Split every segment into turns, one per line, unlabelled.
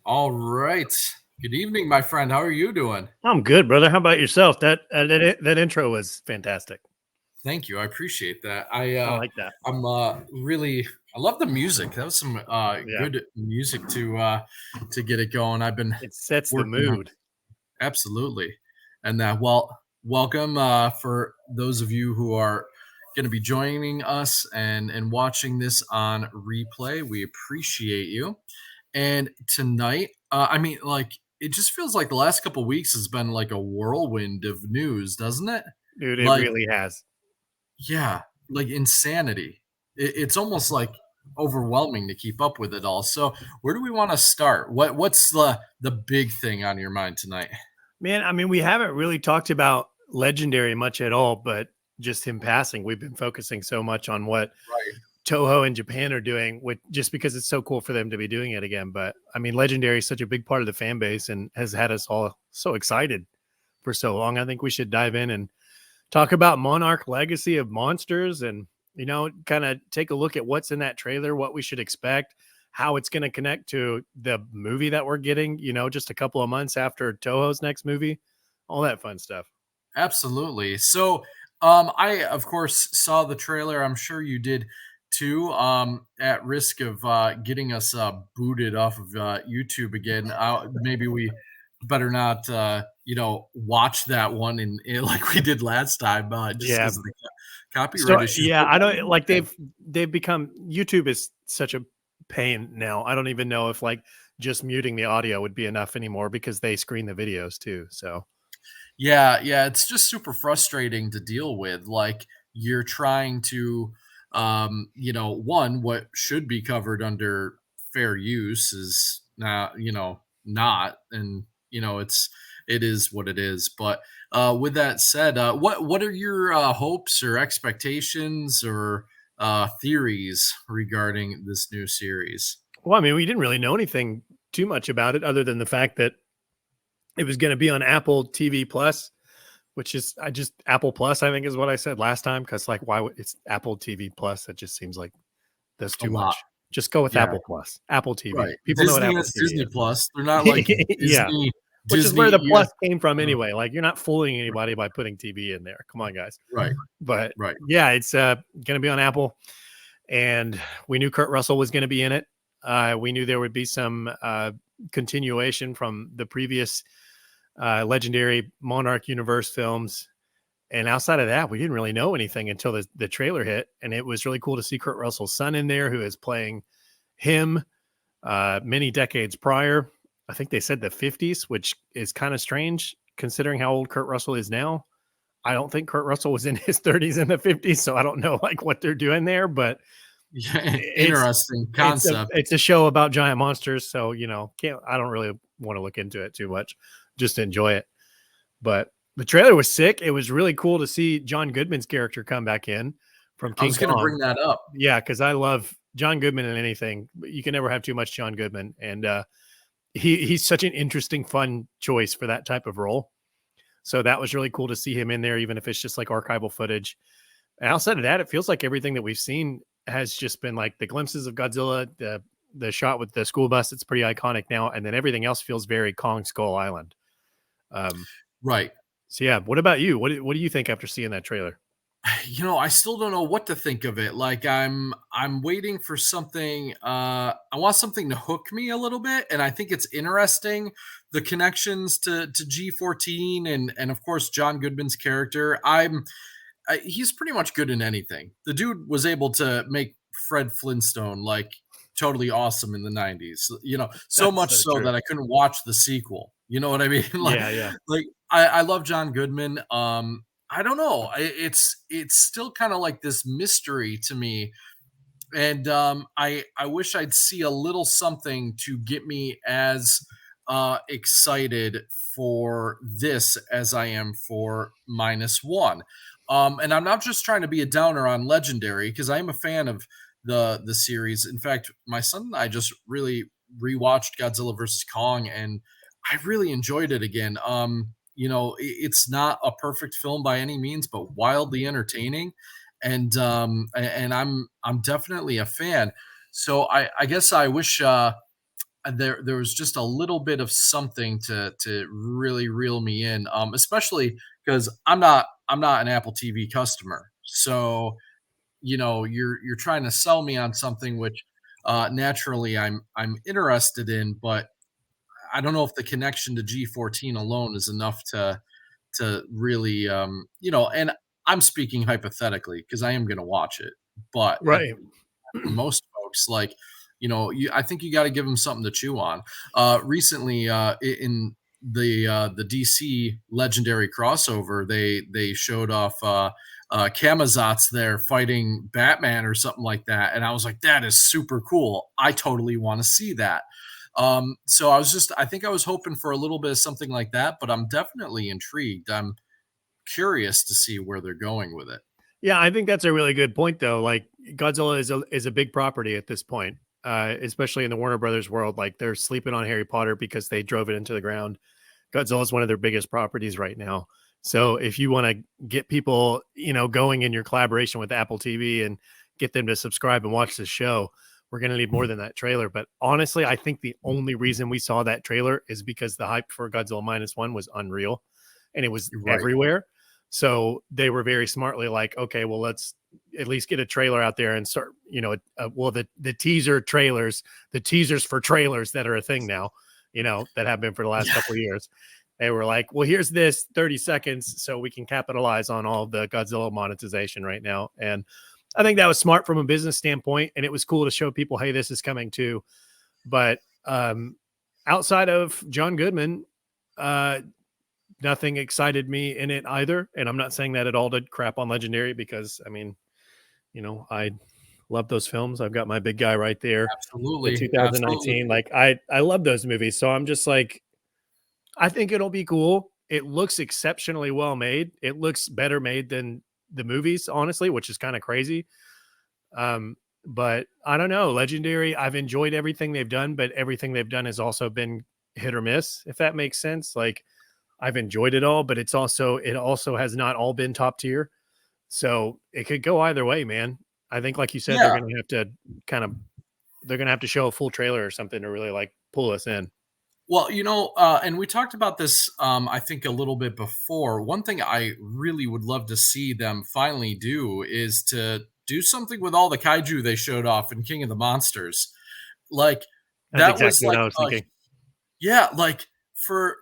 All right. Good evening, my friend. How are you doing?
I'm good, brother. How about yourself? That intro was fantastic.
Thank you. I appreciate that.
I like that.
I'm really I love the music. That was some
Yeah,
good music to get it going. I've been
it sets the
working on
mood.
absolutely. And welcome for those of you who are going to be joining us and watching this on replay. We appreciate you. And tonight, it just feels like the last couple weeks has been like a whirlwind of news, doesn't it?
Dude, it
Like,
really has.
yeah, like insanity. It's almost like overwhelming to keep up with it all. So, where do we want to start? What's the big thing on your mind tonight?
Man, I mean, we haven't really talked about Legendary much at all, but just him passing. We've been focusing so much on what
Right.
Toho and Japan are doing, with just because it's so cool for them to be doing it again. But I mean, Legendary is such a big part of the fan base and has had us all so excited for so long. I think we should dive in and talk about Monarch Legacy of Monsters and, kind of take a look at what's in that trailer, what we should expect, how it's going to connect to the movie that we're getting, just a couple of months after Toho's next movie, all that fun stuff.
Absolutely. So, I of course saw the trailer. I'm sure you did too. At risk of getting us booted off of YouTube again, maybe we better not, watch that one like we did last time, just
Yeah.
because of the copyright
So
issues.
yeah,
But
I
what
don't
do you
like
think?
they've become YouTube is such a pain now. I don't even know if like just muting the audio would be enough anymore because they screen the videos too. So
Yeah, yeah, it's just super frustrating to deal with. Like you're trying to, one, what should be covered under fair use is not, not, and it is what it is. But with that said, what are your hopes or expectations or theories regarding this new series?
well, I mean, we didn't really know anything too much about it other than the fact that it was going to be on Apple TV Plus, which is I just Apple Plus, I think is what I said last time. Cause like, why would it's Apple TV Plus? It just seems like that's
A
too
lot.
much. Just go with
Yeah,
Apple Plus, Apple TV.
right.
People know what
Disney
Apple
is
TV
Disney
is.
Plus. They're not like
Yeah. Which is where
Disney.
the
Yeah.
plus came from
Oh,
anyway. Like you're not fooling anybody by putting TV in there. Come on, guys.
right,
But
right.
yeah, it's gonna be on Apple. And we knew Kurt Russell was gonna be in it. We knew there would be some continuation from the previous legendary Monarch Universe films. And outside of that, we didn't really know anything until the trailer hit. And it was really cool to see Kurt Russell's son in there, who is playing him many decades prior. I think they said the 50s, which is kind of strange considering how old Kurt Russell is now. I don't think Kurt Russell was in his 30s in the 50s, so I don't know like what they're doing there, but
Yeah,
it's
interesting
it's a
concept.
it's a show about giant monsters, so can't I don't really want to look into it too much, just enjoy it. But the trailer was sick. It was really cool to see John Goodman's character come back in from
I
King
was gonna
Kong.
bring that up.
Yeah, because I love John Goodman in anything. But you can never have too much John Goodman, and he's such an interesting, fun choice for that type of role. So that was really cool to see him in there, even if it's just like archival footage. And outside of that, it feels like everything that we've seen has just been like the glimpses of Godzilla, the shot with the school bus. It's pretty iconic now, and then everything else feels very Kong Skull Island. Um,
Right.
so yeah, what about you? What do you think after seeing that trailer?
I still don't know what to think of it. Like I'm waiting for something. I want something to hook me a little bit, and I think it's interesting the connections to G14 and of course John Goodman's character. He's pretty much good in anything. The dude was able to make Fred Flintstone like totally awesome in the 90s. So
That's
much
so
so
true.
that I couldn't watch the sequel. You know what I mean?
Yeah, yeah.
Like I love John Goodman. I don't know. It's still kind of like this mystery to me, and I wish I'd see a little something to get me as excited for this as I am for -1. And I'm not just trying to be a downer on Legendary because I am a fan of the series. In fact, my son and I just really rewatched Godzilla versus Kong, and I really enjoyed it again. It's not a perfect film by any means, but wildly entertaining, and I'm definitely a fan. So I guess I wish there was just a little bit of something to really reel me in, especially because I'm not an Apple TV customer. So, you're trying to sell me on something which naturally I'm interested in, but I don't know if the connection to G14 alone is enough to really, and I'm speaking hypothetically because I am going to watch it, but
Right.
for most folks, like, I think you got to give them something to chew on. Recently, in the DC Legendary crossover, they showed off Camazotz there fighting Batman or something like that, and I was like, that is super cool. I totally want to see that. So I think I was hoping for a little bit of something like that, but I'm definitely intrigued. I'm curious to see where they're going with it.
Yeah, I think that's a really good point, though. Like Godzilla is a big property at this point, especially in the Warner Brothers world. Like they're sleeping on Harry Potter because they drove it into the ground. Godzilla is one of their biggest properties right now. So if you want to get people, going in your collaboration with Apple TV and get them to subscribe and watch the show, we're going to need more than that trailer. But honestly, I think the only reason we saw that trailer is because the hype for Godzilla minus one was unreal and it was
You're right.
everywhere. So they were very smartly like, okay, well, let's at least get a trailer out there and start, well, the teaser trailers, the teasers for trailers that are a thing now, that have been for the last
Yeah.
couple of years. They were like, well, here's this 30 seconds so we can capitalize on all of the Godzilla monetization right now. And I think that was smart from a business standpoint. And it was cool to show people, hey, this is coming too. But outside of John Goodman, nothing excited me in it either. And I'm not saying that at all to crap on Legendary because, I mean, I love those films. I've got my big guy right there. The
Absolutely. Absolutely.
2019, like I love those movies. So I'm just like, I think it'll be cool. It looks exceptionally well made. It looks better made than the movies, honestly, which is kind of crazy. But I don't know. Legendary, I've enjoyed everything they've done, but everything they've done has also been hit or miss, if that makes sense. Like I've enjoyed it all, but it also has not all been top tier. So it could go either way, man. I think, like you said, they're
Yeah.
gonna have to they're gonna have to show a full trailer or something to really like pull us in.
Well, and we talked about this, I think, a little bit before. One thing I really would love to see them finally do is to do something with all the kaiju they showed off in King of the Monsters. Like,
That's
that was
exactly what
like
I was thinking.
yeah, like for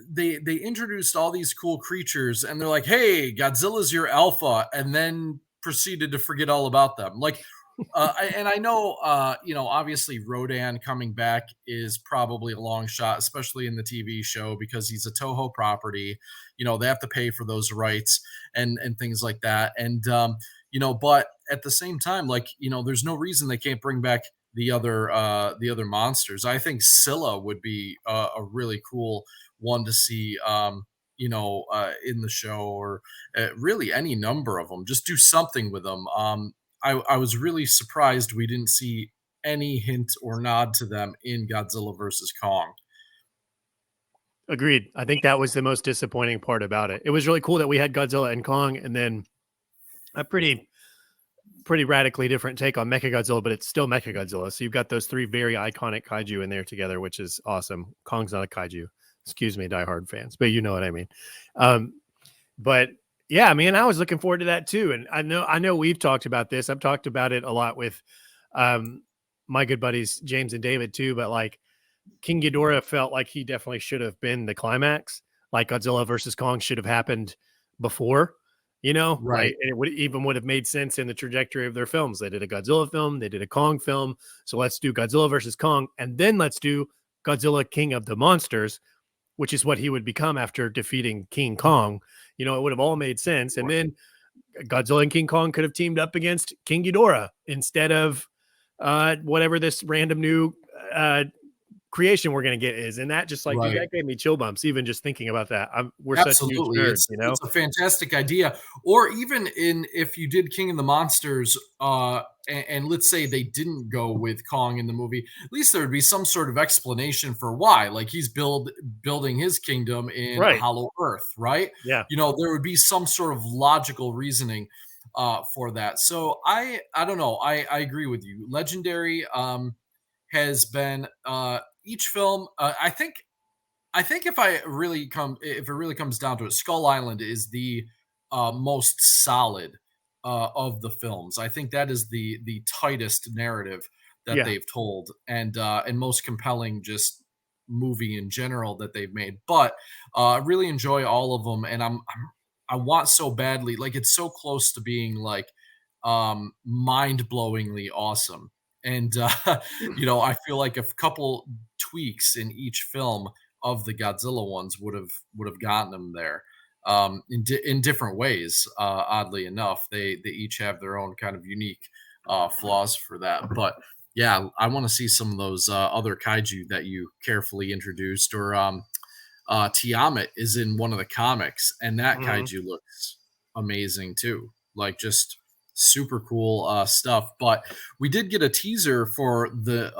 they introduced all these cool creatures, and they're like, "Hey, Godzilla's your alpha," and then proceeded to forget all about them. Like, and I know, obviously Rodan coming back is probably a long shot, especially in the TV show because he's a Toho property. They have to pay for those rights and things like that. And but at the same time, like, there's no reason they can't bring back the other monsters. I think Scylla would be a really cool one to see. In the show, or really any number of them. Just do something with them. I was really surprised we didn't see any hint or nod to them in Godzilla versus Kong.
Agreed. I think that was the most disappointing part about it. It was really cool that we had Godzilla and Kong, and then a pretty radically different take on Mechagodzilla, but it's still Mechagodzilla. So you've got those three very iconic kaiju in there together, which is awesome. Kong's not a kaiju. Excuse me, diehard fans, but you know what I mean. But yeah, man, I was looking forward to that too. And I know we've talked about this. I've talked about it a lot with my good buddies James and David too. But like King Ghidorah felt like he definitely should have been the climax. Like Godzilla versus Kong should have happened before.
Right.
Like and would have made sense in the trajectory of their films. They did a Godzilla film, they did a Kong film. So let's do Godzilla versus Kong, and then let's do Godzilla King of the Monsters, which is what he would become after defeating King Kong. It would have all made sense. And then Godzilla and King Kong could have teamed up against King Ghidorah instead of whatever this random new creation we're going to get is. And that just like, dude,
Right.
that gave me chill bumps, even just thinking about that. We're such huge
Absolutely.
nerds,
It's a fantastic idea. Or even if you did King of the Monsters, and let's say they didn't go with Kong in the movie, at least there would be some sort of explanation for why. Like he's building his kingdom in
Right.
Hollow Earth, right?
Yeah.
There would be some sort of logical reasoning for that. So I don't know. I agree with you. Legendary has been each film, I think if it really comes down to it, Skull Island is the most solid of the films. I think that is the tightest narrative that
Yeah.
they've told, and most compelling just movie in general that they've made. But I really enjoy all of them, and I want so badly, like it's so close to being like mind blowingly awesome. And I feel like a couple tweaks in each film of the Godzilla ones would have gotten them there in different ways. Oddly enough, they each have their own kind of unique flaws for that. But yeah, I want to see some of those other kaiju that you carefully introduced, or Tiamat is in one of the comics, and that
Mhm.
kaiju looks amazing too. Like just super cool stuff. But we did get a teaser for the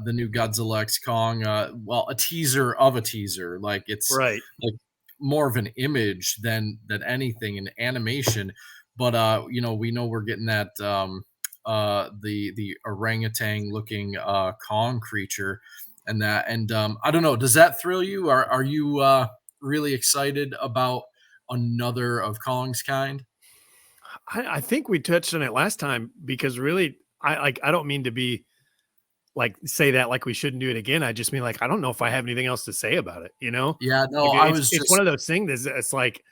new Godzilla X Kong. Well, a teaser of a teaser. Like it's
Right.
like more of an image than anything in animation. But we know we're getting that the orangutan looking Kong creature, and I don't know, does that thrill you? Are you really excited about another of Kong's kind?
I think we touched on it last time because really, I don't mean to be like say that like we shouldn't do it again. I just mean like I don't know if I have anything else to say about it. You know,
Yeah, no,
like
I
it's
was
it's one
just
of those things. It's like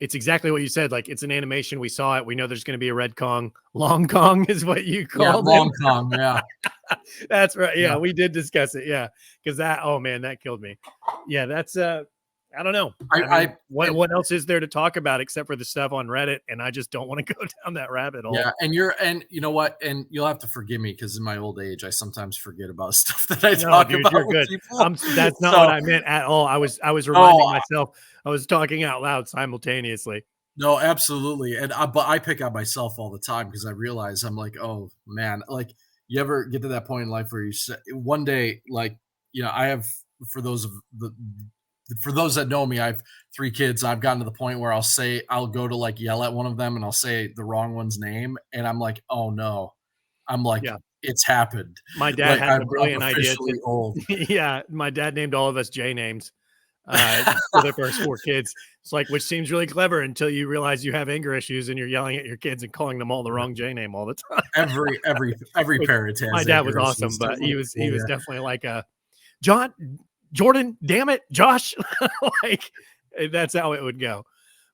it's exactly what you said. Like it's an animation. We saw it. We know there's going to be a red Kong. Long Kong is what you
yeah,
called him.
Long Kong, yeah,
That's right.
yeah,
Yeah, we did discuss it. Yeah, because that. Oh man, that killed me. Yeah, that's. I don't know. I
I
mean, what else is there to talk about except for the stuff on Reddit? And I just don't want to go down that rabbit hole.
yeah, and you know what? And you'll have to forgive me because in my old age, I sometimes forget about stuff that I
No,
talk
dude,
about
you're
with
good.
people.
That's not what
So
I meant at all. I was reminding
no,
myself I was talking out loud simultaneously.
no, absolutely, but I pick on myself all the time because I realize I'm like, "Oh, man," like, you ever get to that point in life where you say one day, like, I have for those of the for those that know me, I have 3 kids. I've gotten to the point where I'll go to, like, yell at one of them, and I'll say the wrong one's name, and I'm like, "Oh, no." I'm like,
Yeah.
"It's happened."
My dad
Like,
had the
I'm
brilliant idea to
officially old.
yeah, my dad named all of us J names, for the first 4 kids. It's like, which seems really clever until you realize you have anger issues and you're yelling at your kids and calling them all the wrong J name all the time.
Every
Which
parent
my
has
dad was
anger
awesome,
issues.
but
Don't let
he
me
was he
fool
was
ya.
definitely like a John Jordan, damn it, Josh. Like, that's how it would go.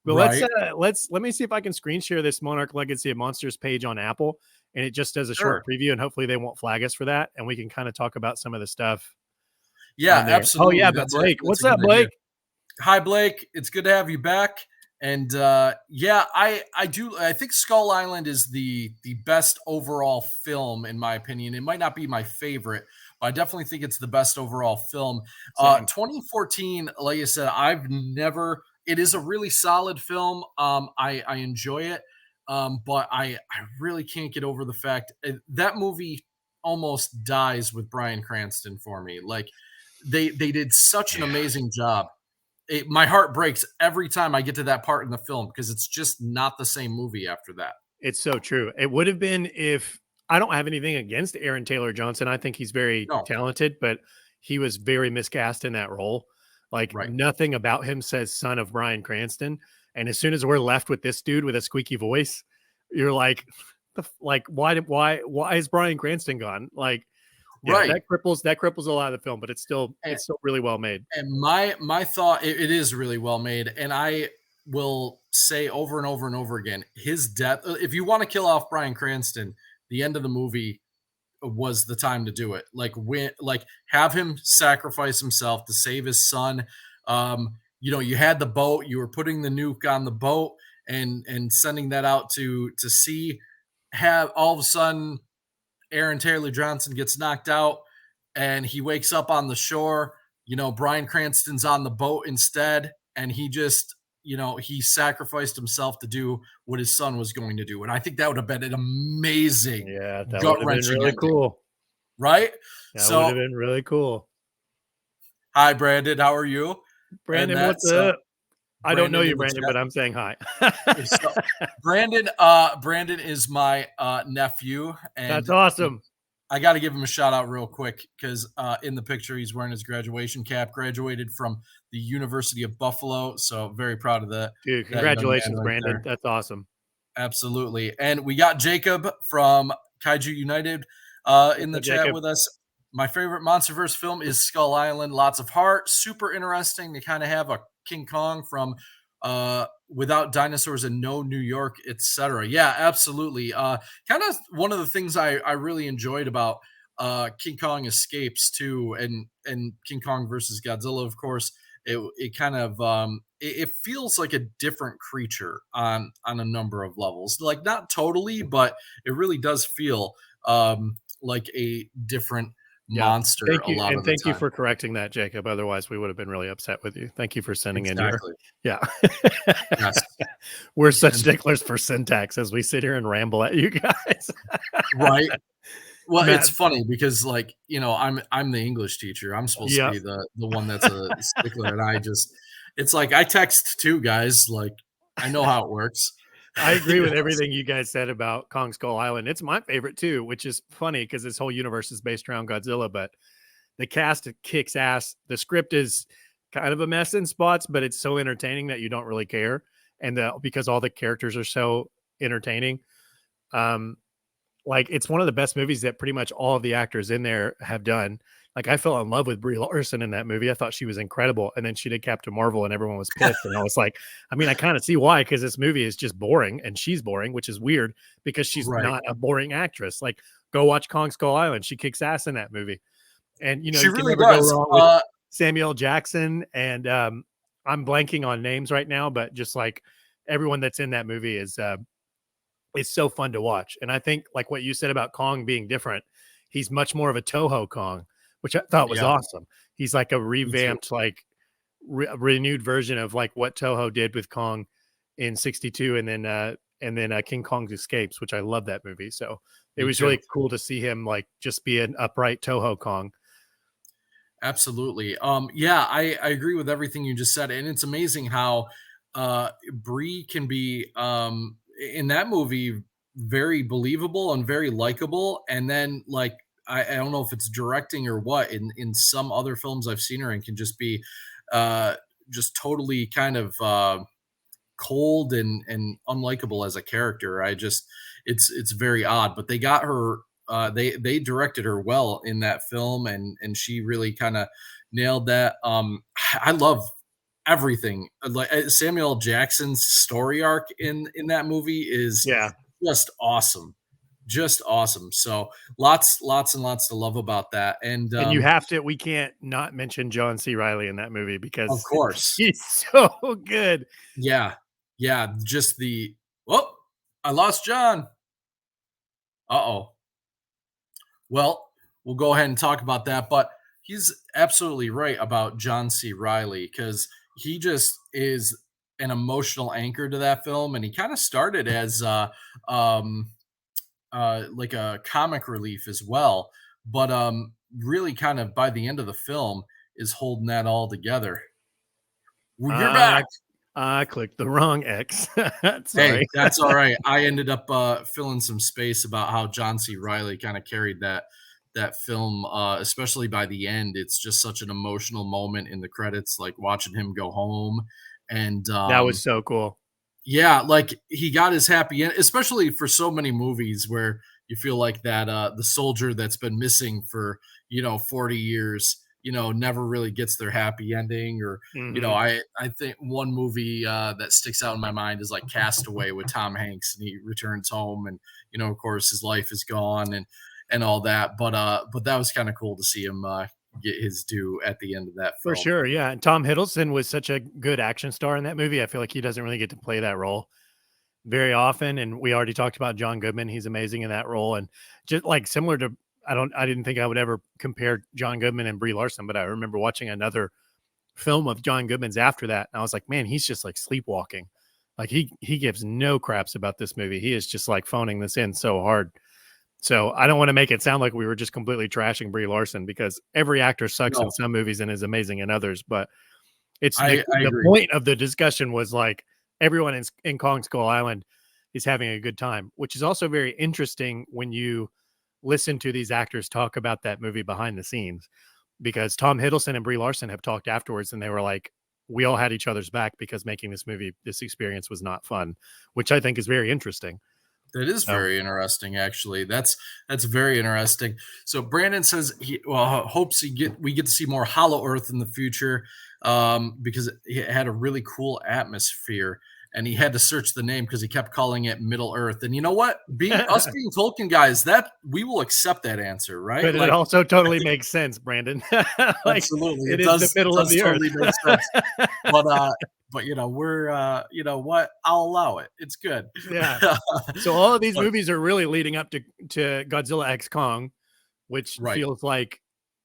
But
Right?
let me see if I can screen share this Monarch Legacy of Monsters page on Apple, and it just does a short
Sure.
preview, and hopefully they won't flag us for that, and we can kind of talk about some of the stuff
Yeah,
on there. Oh
absolutely.
yeah, but Blake,
That's
what's
a good
up,
idea.
Blake?
Hi, Blake. It's good to have you back. And yeah, I think Skull Island is the best overall film in my opinion. It might not be my favorite, but I definitely think it's the best overall film.
Same.
2014, like I said, I've never. It is a really solid film. I enjoy it, but I really can't get over the fact that movie almost dies with Bryan Cranston for me. Like they did such an
Yeah.
amazing job. My heart breaks every time I get to that part in the film because it's just not the same movie after that.
It's so true. It would have been if I don't have anything against Aaron Taylor Johnson. I think he's very
No,
talented, but he was very miscast in that role. Like
right.
nothing about him says son of Bryan Cranston. And as soon as we're left with this dude with a squeaky voice, you're like, like why is Bryan Cranston gone? Like, yeah,
Right.
that cripples a lot of the film, but
And,
it's still really well made.
and my thought, it is really well made. And I will say over and over and over again, his death, if you want to kill off Bryan Cranston, the end of the movie was the time to do it. Like have him sacrifice himself to save his son. You had the boat, you were putting the nuke on the boat and sending that out to sea. Have all of a sudden Aaron Taylor Johnson gets knocked out and he wakes up on the shore. Bryan Cranston's on the boat instead, and he just he sacrificed himself to do what his son was going to do. And I think that would have been an amazing
Yeah, that would
gut
have been
wrenching
really
ending.
cool.
Right?
That would
So,
have been really cool.
hi, Brandon. How are you? And
Brandon, what's
that's
up? I don't know
Brandon
you,
in the
Brandon,
chat.
but I'm saying hi.
So, Brandon is my nephew,
That's
and
awesome.
I got to give him a shout out real quick because in the picture he's wearing his graduation cap. Graduated from the University of Buffalo, so very proud of
Dude,
that young man
congratulations,
right
Brandon.
there.
That's awesome.
Absolutely. And we got Jacob from Kaiju United in
What's
the
up,
chat
Jacob?
with us. My favorite Monsterverse film is Skull Island. Lots of heart. Super interesting to kind of have a King Kong from without dinosaurs and no New York, etc. Yeah, absolutely. Kind of one of the things I really enjoyed about King Kong Escapes too, and King Kong versus Godzilla, of course, it kind of it feels like a different creature on a number of levels, like not totally, but it really does feel like a different
Yeah.
monster
Thank
a
you.
lot
And
of the
thank you
time.
for correcting that, Jacob. Otherwise, we would have been really upset with you. Thank you for sending in your,
Exactly.
yeah.
Yes.
We're such
And
sticklers for syntax as we sit here and ramble at you guys.
right. Well,
Matt,
it's funny because, like, I'm the English teacher. I'm supposed to
yeah,
be the one that's a stickler, and I just it's like I text too, guys. Like, I know how it works.
I agree
You
with
know,
everything you guys said about Kong Skull Island. It's my favorite too, which is funny because this whole universe is based around Godzilla, but the cast kicks ass. The script is kind of a mess in spots, but it's so entertaining that you don't really care. And because all the characters are so entertaining, um, like it's one of the best movies that pretty much all of the actors in there have done. Like I fell in love with Brie Larson in that movie. I thought she was incredible, and then she did Captain Marvel, and everyone was pissed. And I was like, I mean, I kind of see why, because this movie is just boring, and she's boring, which is weird because she's
right.
not a boring actress. Like, go watch Kong Skull Island; she kicks ass in that movie. And
She
you can
really
never go
does.
wrong with Samuel Jackson. And I'm blanking on names right now, but just like everyone that's in that movie is so fun to watch. And I think like what you said about Kong being different, he's much more of a Toho Kong, which I thought was
Yeah,
awesome. He's like a
me too.
revamped, like renewed version of like what Toho did with Kong in '62, and then King Kong's Escapes, which I love that movie. So it
Me
was
too.
really cool to see him like just be an upright Toho Kong.
Absolutely. Yeah, I agree with everything you just said, and it's amazing how Brie can be in that movie very believable and very likable, and then like I don't know if it's directing or what in some other films I've seen her in can just be uh, just totally kind of cold and unlikable as a character. I just it's very odd, but they got her. They directed her well in that film, and she really kind of nailed that. I love everything. Like Samuel Jackson's story arc in that movie is
Yeah.
just awesome, just awesome. So lots and lots to love about that. And
And we can't not mention John C. Riley in that movie
of
because
course,
he's so good.
yeah, yeah. Just the oh, I lost John. Uh-oh. Well, we'll go ahead and talk about that, but he's absolutely right about John C. Riley because he just is an emotional anchor to that film, and he kind of started as um, like a comic relief as well, but really kind of by the end of the film is holding that all together. Well, you're back.
I I clicked the wrong X.
Hey,
Sorry.
that's all right. I ended up filling some space about how John C. Riley kind of carried that film, especially by the end. It's just such an emotional moment in the credits, like watching him go home, and
That was so cool.
yeah, like he got his happy end, especially for so many movies where you feel like that the soldier that's been missing for 40 years, never really gets their happy ending. Or
Mhm.
I think one movie that sticks out in my mind is like Castaway with Tom Hanks, and he returns home, and of course his life is gone and all that. But that was kind of cool to see him get his due at the end of that
For
film.
sure, yeah, and Tom Hiddleston was such a good action star in that movie. I feel like he doesn't really get to play that role very often, and we already talked about John Goodman. He's amazing in that role, and just, like, similar to I didn't think I would ever compare John Goodman and Brie Larson, but I remember watching another film of John Goodman's after that, and I was like, "Man, he's just, like, sleepwalking." Like, he gives no craps about this movie. He is just, like, phoning this in so hard. So I don't want to make it sound like we were just completely trashing Brie Larson because every actor sucks in
No,
some movies and is amazing in others. But it's
I
the
agree.
point of the discussion was like everyone in Kong Skull Island is having a good time, which is also very interesting when you listen to these actors talk about that movie behind the scenes, because Tom Hiddleston and Brie Larson have talked afterwards, and they were like, we all had each other's back because making this movie, this experience was not fun, which I think is very interesting.
That is
So
very interesting, actually. That's very interesting. So Brandon says he hopes we get to see more Hollow Earth in the future, because it had a really cool atmosphere, and he had to search the name because he kept calling it Middle Earth. And you know what? Being us
but
being Tolkien guys, that we will accept that answer, right?
it
Like
also
I
totally
think
makes sense, Brandon. Like,
absolutely
it
it
is the
does
middle of the earth.
totally make sense. But you know, we're you know what? I'll allow it. It's good.
Yeah. So all of these
But
movies are really leading up to Godzilla X Kong, which
right.
feels like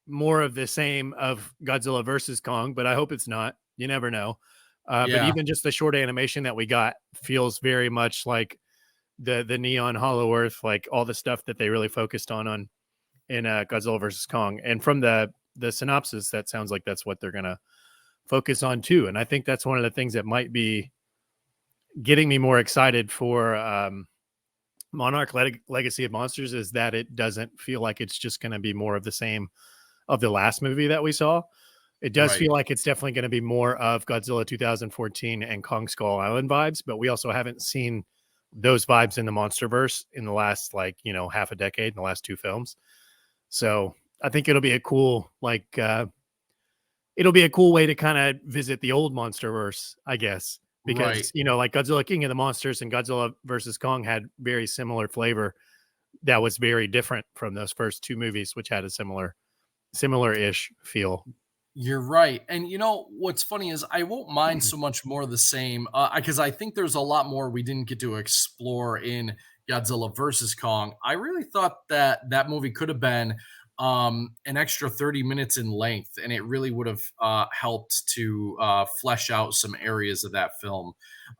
more of the same of Godzilla versus Kong, but I hope it's not. You never know. But
Yeah.
even just the short animation that we got feels very much like the Neon Hollow Earth, like all the stuff that they really focused on in Godzilla versus Kong. And from the synopsis, that sounds like that's what they're gonna focus on too. And I think that's one of the things that might be getting me more excited for Monarch Legacy of Monsters, is that it doesn't feel like it's just going to be more of the same of the last movie that we saw. It does
Right.
feel like it's definitely going to be more of Godzilla 2014 and Kong Skull Island vibes, but we also haven't seen those vibes in the Monsterverse in the last, like, half a decade, in the last two films. So I think it'll be a cool, it'll be a cool way to kind of visit the old Monsterverse, I guess,
Right.
because, like Godzilla King of the Monsters and Godzilla versus Kong had very similar flavor that was very different from those first two movies, which had a similar-ish feel.
You're right. And you know what's funny is I won't mind so much more of the same, because I think there's a lot more we didn't get to explore in Godzilla versus Kong. I really thought that that movie could have been an extra 30 minutes in length, and it really would have helped to flesh out some areas of that film.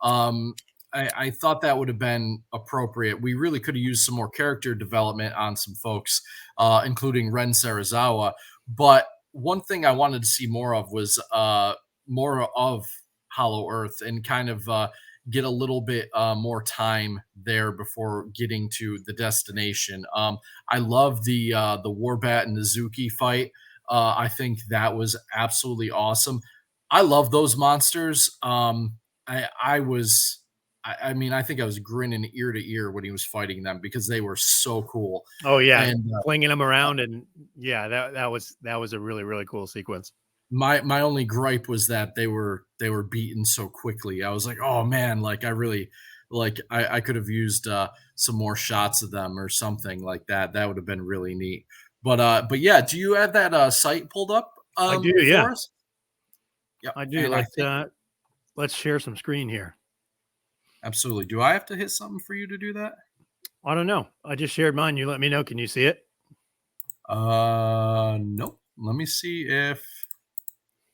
Um, I thought that would have been appropriate. We really could have used some more character development on some folks, including Ren Sarazawa. But one thing I wanted to see more of was more of Hollow Earth, and kind of get a little bit more time there before getting to the destination. I love the Warbat and the Zuki fight. I think that was absolutely awesome. I love those monsters. I was. I mean, I think I was grinning ear to ear when he was fighting them because they were so cool.
Oh yeah,
And
flinging them around, and yeah, that was a really really cool sequence.
my only gripe was that they were beaten so quickly. I was like, "Oh man, like I really like I could have used some more shots of them or something like that. That would have been really neat." But yeah, do you have that site pulled up
I do, yeah,
for us? Yep.
I do.
And I
Let's
think
let's share some screen here.
absolutely. Do I have to hit something for you to do that?
I don't know. I just shared mine. You let me know. Can you see it?
Nope. Let me see if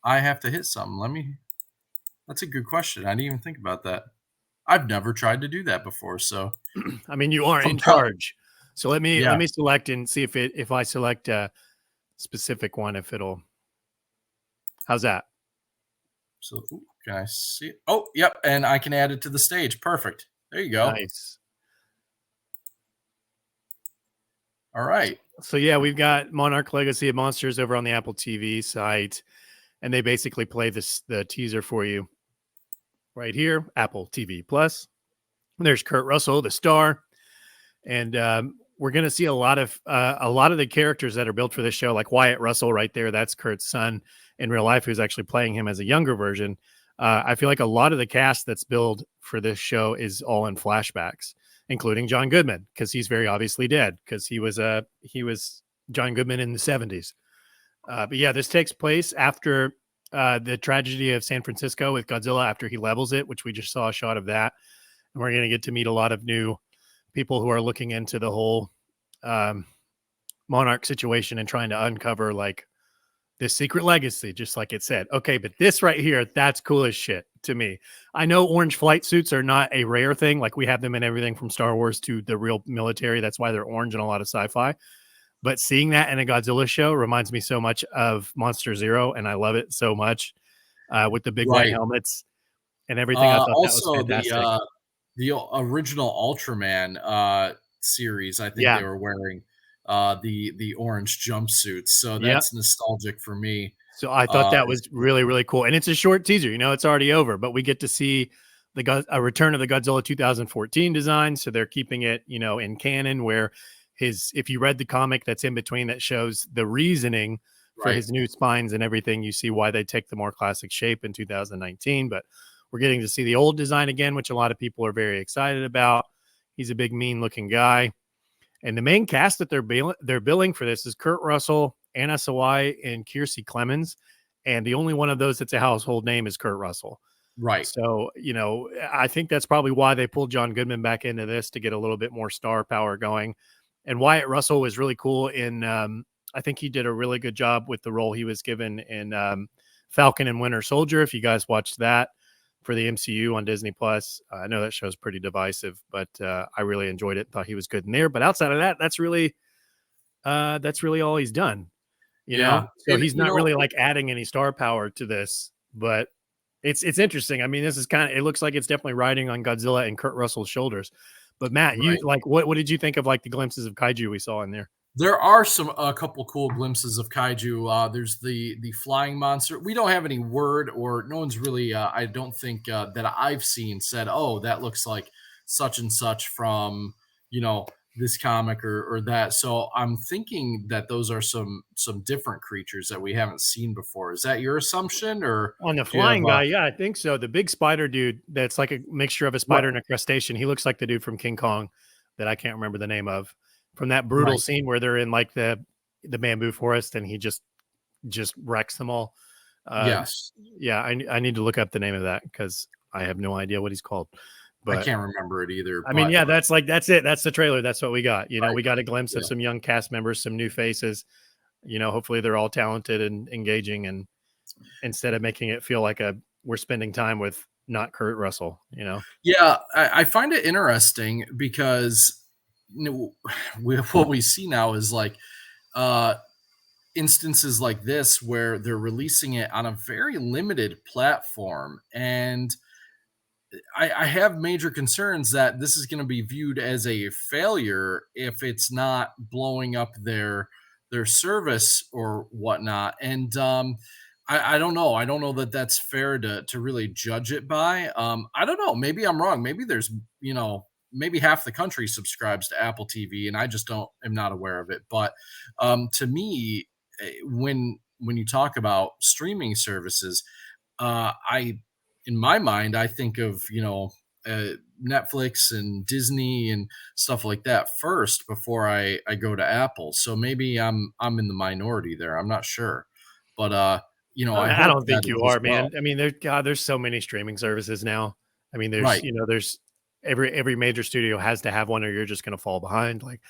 I have to hit something. Let me That's a good question. I didn't even think about that. I've never tried to do that before, so
I mean, you are
I'm
in
proud.
charge. So let me
Yeah.
select and see if I select a specific one, if it'll. How's that?
So, ooh, can I see it? Oh, yep, and I can add it to the stage. Perfect. There you go.
Nice.
All right.
So yeah, we've got Monarch Legacy of Monsters over on the Apple TV site, and they basically play the teaser for you right here, Apple TV Plus. There's Kurt Russell, the star, and we're going to see a lot of the characters that are built for this show, like Wyatt Russell right there. That's Kurt's son in real life, who's actually playing him as a younger version. I feel like a lot of the cast that's billed for this show is all in flashbacks, including John Goodman, because he's very obviously dead, because he was John Goodman in the 70s. But yeah, this takes place after the tragedy of San Francisco with Godzilla, after he levels it, which we just saw a shot of that. And we're going to get to meet a lot of new people who are looking into the whole Monarch situation and trying to uncover like this secret legacy, just like it said. Okay, but this right here, that's cool as shit to me. I know orange flight suits are not a rare thing. Like, we have them in everything from Star Wars to the real military. That's why they're orange in a lot of sci-fi. But seeing that in a Godzilla show reminds me so much of Monster Zero, and I love it so much, with the big white
Right.
helmets and everything. I thought that was
Also,
fantastic.
the original Ultraman series, I think
Yeah,
they were wearing. the orange jumpsuits. So
Yep.
that's nostalgic for me.
So I thought that
Is
was really, really cool. And it's a short teaser, it's already over, but we get to see a return of the Godzilla 2014 design. So they're keeping it, in canon where if you read the comic that's in between that shows the reasoning for
right,
his new spines and everything, you see why they take the more classic shape in 2019. But we're getting to see the old design again, which a lot of people are very excited about. He's a big, mean looking guy. And the main cast that they're billing for this is Kurt Russell, Anna Sawai, and Kiersey Clemens. And the only one of those that's a household name is Kurt Russell.
right.
So, I think that's probably why they pulled John Goodman back into this to get a little bit more star power going. And Wyatt Russell was really cool I think he did a really good job with the role he was given in Falcon and Winter Soldier. If you guys watched that for the MCU on Disney Plus, I know that show's pretty divisive, but I really enjoyed it. Thought he was good in there. But outside of that, that's really all he's done.
Yeah,
So
and
he's not really like adding any star power to this, but it's interesting. I mean, this is it looks like it's definitely riding on Godzilla and Kurt Russell's shoulders. But Matt, you
right.
like what did you think of like the glimpses of kaiju we saw in there?
There are a couple cool glimpses of kaiju. There's the flying monster. We don't have any word, or no one's really. I don't think that I've seen said, "Oh, that looks like such and such from you know this comic or that." So I'm thinking that those are some different creatures that we haven't seen before. Is that your assumption, or
On the
do you have
flying guy, yeah, I think so. The big spider dude that's like a mixture of a
right?
spider and a crustacean. He looks like the dude from King Kong that I can't remember the name of. From that brutal
Right.
scene where they're in like the bamboo forest and he just wrecks them all. Uh,
Yes,
yeah, I need to look up the name of that because I have no idea what he's called.
I
But
can't remember it either,
I mean,
but
yeah, that's it. That's the trailer. That's what we got.
right.
We got a glimpse of
Yeah.
some young cast members, some new faces. Hopefully they're all talented and engaging, and instead of making it feel like we're spending time with not Kurt Russell.
Yeah, I find it interesting because what we see now is like uh, instances like this where they're releasing it on a very limited platform, and I have major concerns that this is going to be viewed as a failure if it's not blowing up their service or whatnot. And I don't know. I don't know that that's fair to really judge it by. I don't know. Maybe I'm wrong. Maybe there's maybe half the country subscribes to Apple TV, and I just don't am not aware of it. But to me, when you talk about streaming services, I in my mind, I think of Netflix and Disney and stuff like that first before I go to Apple. So maybe I'm in the minority there. I'm not sure, but I
I
hope
don't
that
think
it
you
does
are,
well.
man. I mean, there's so many streaming services now. I mean,
Right.
there's every major studio has to have one, or you're just going to fall behind. Like,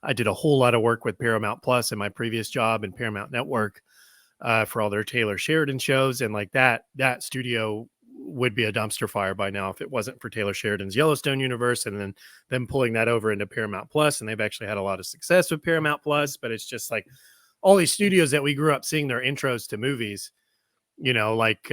I did a whole lot of work with Paramount Plus in my previous job and Paramount Network for all their Taylor Sheridan shows, and like that studio would be a dumpster fire by now if it wasn't for Taylor Sheridan's Yellowstone universe, and then them pulling that over into Paramount Plus, and they've actually had a lot of success with Paramount Plus. But it's just like all these studios that we grew up seeing their intros to movies, like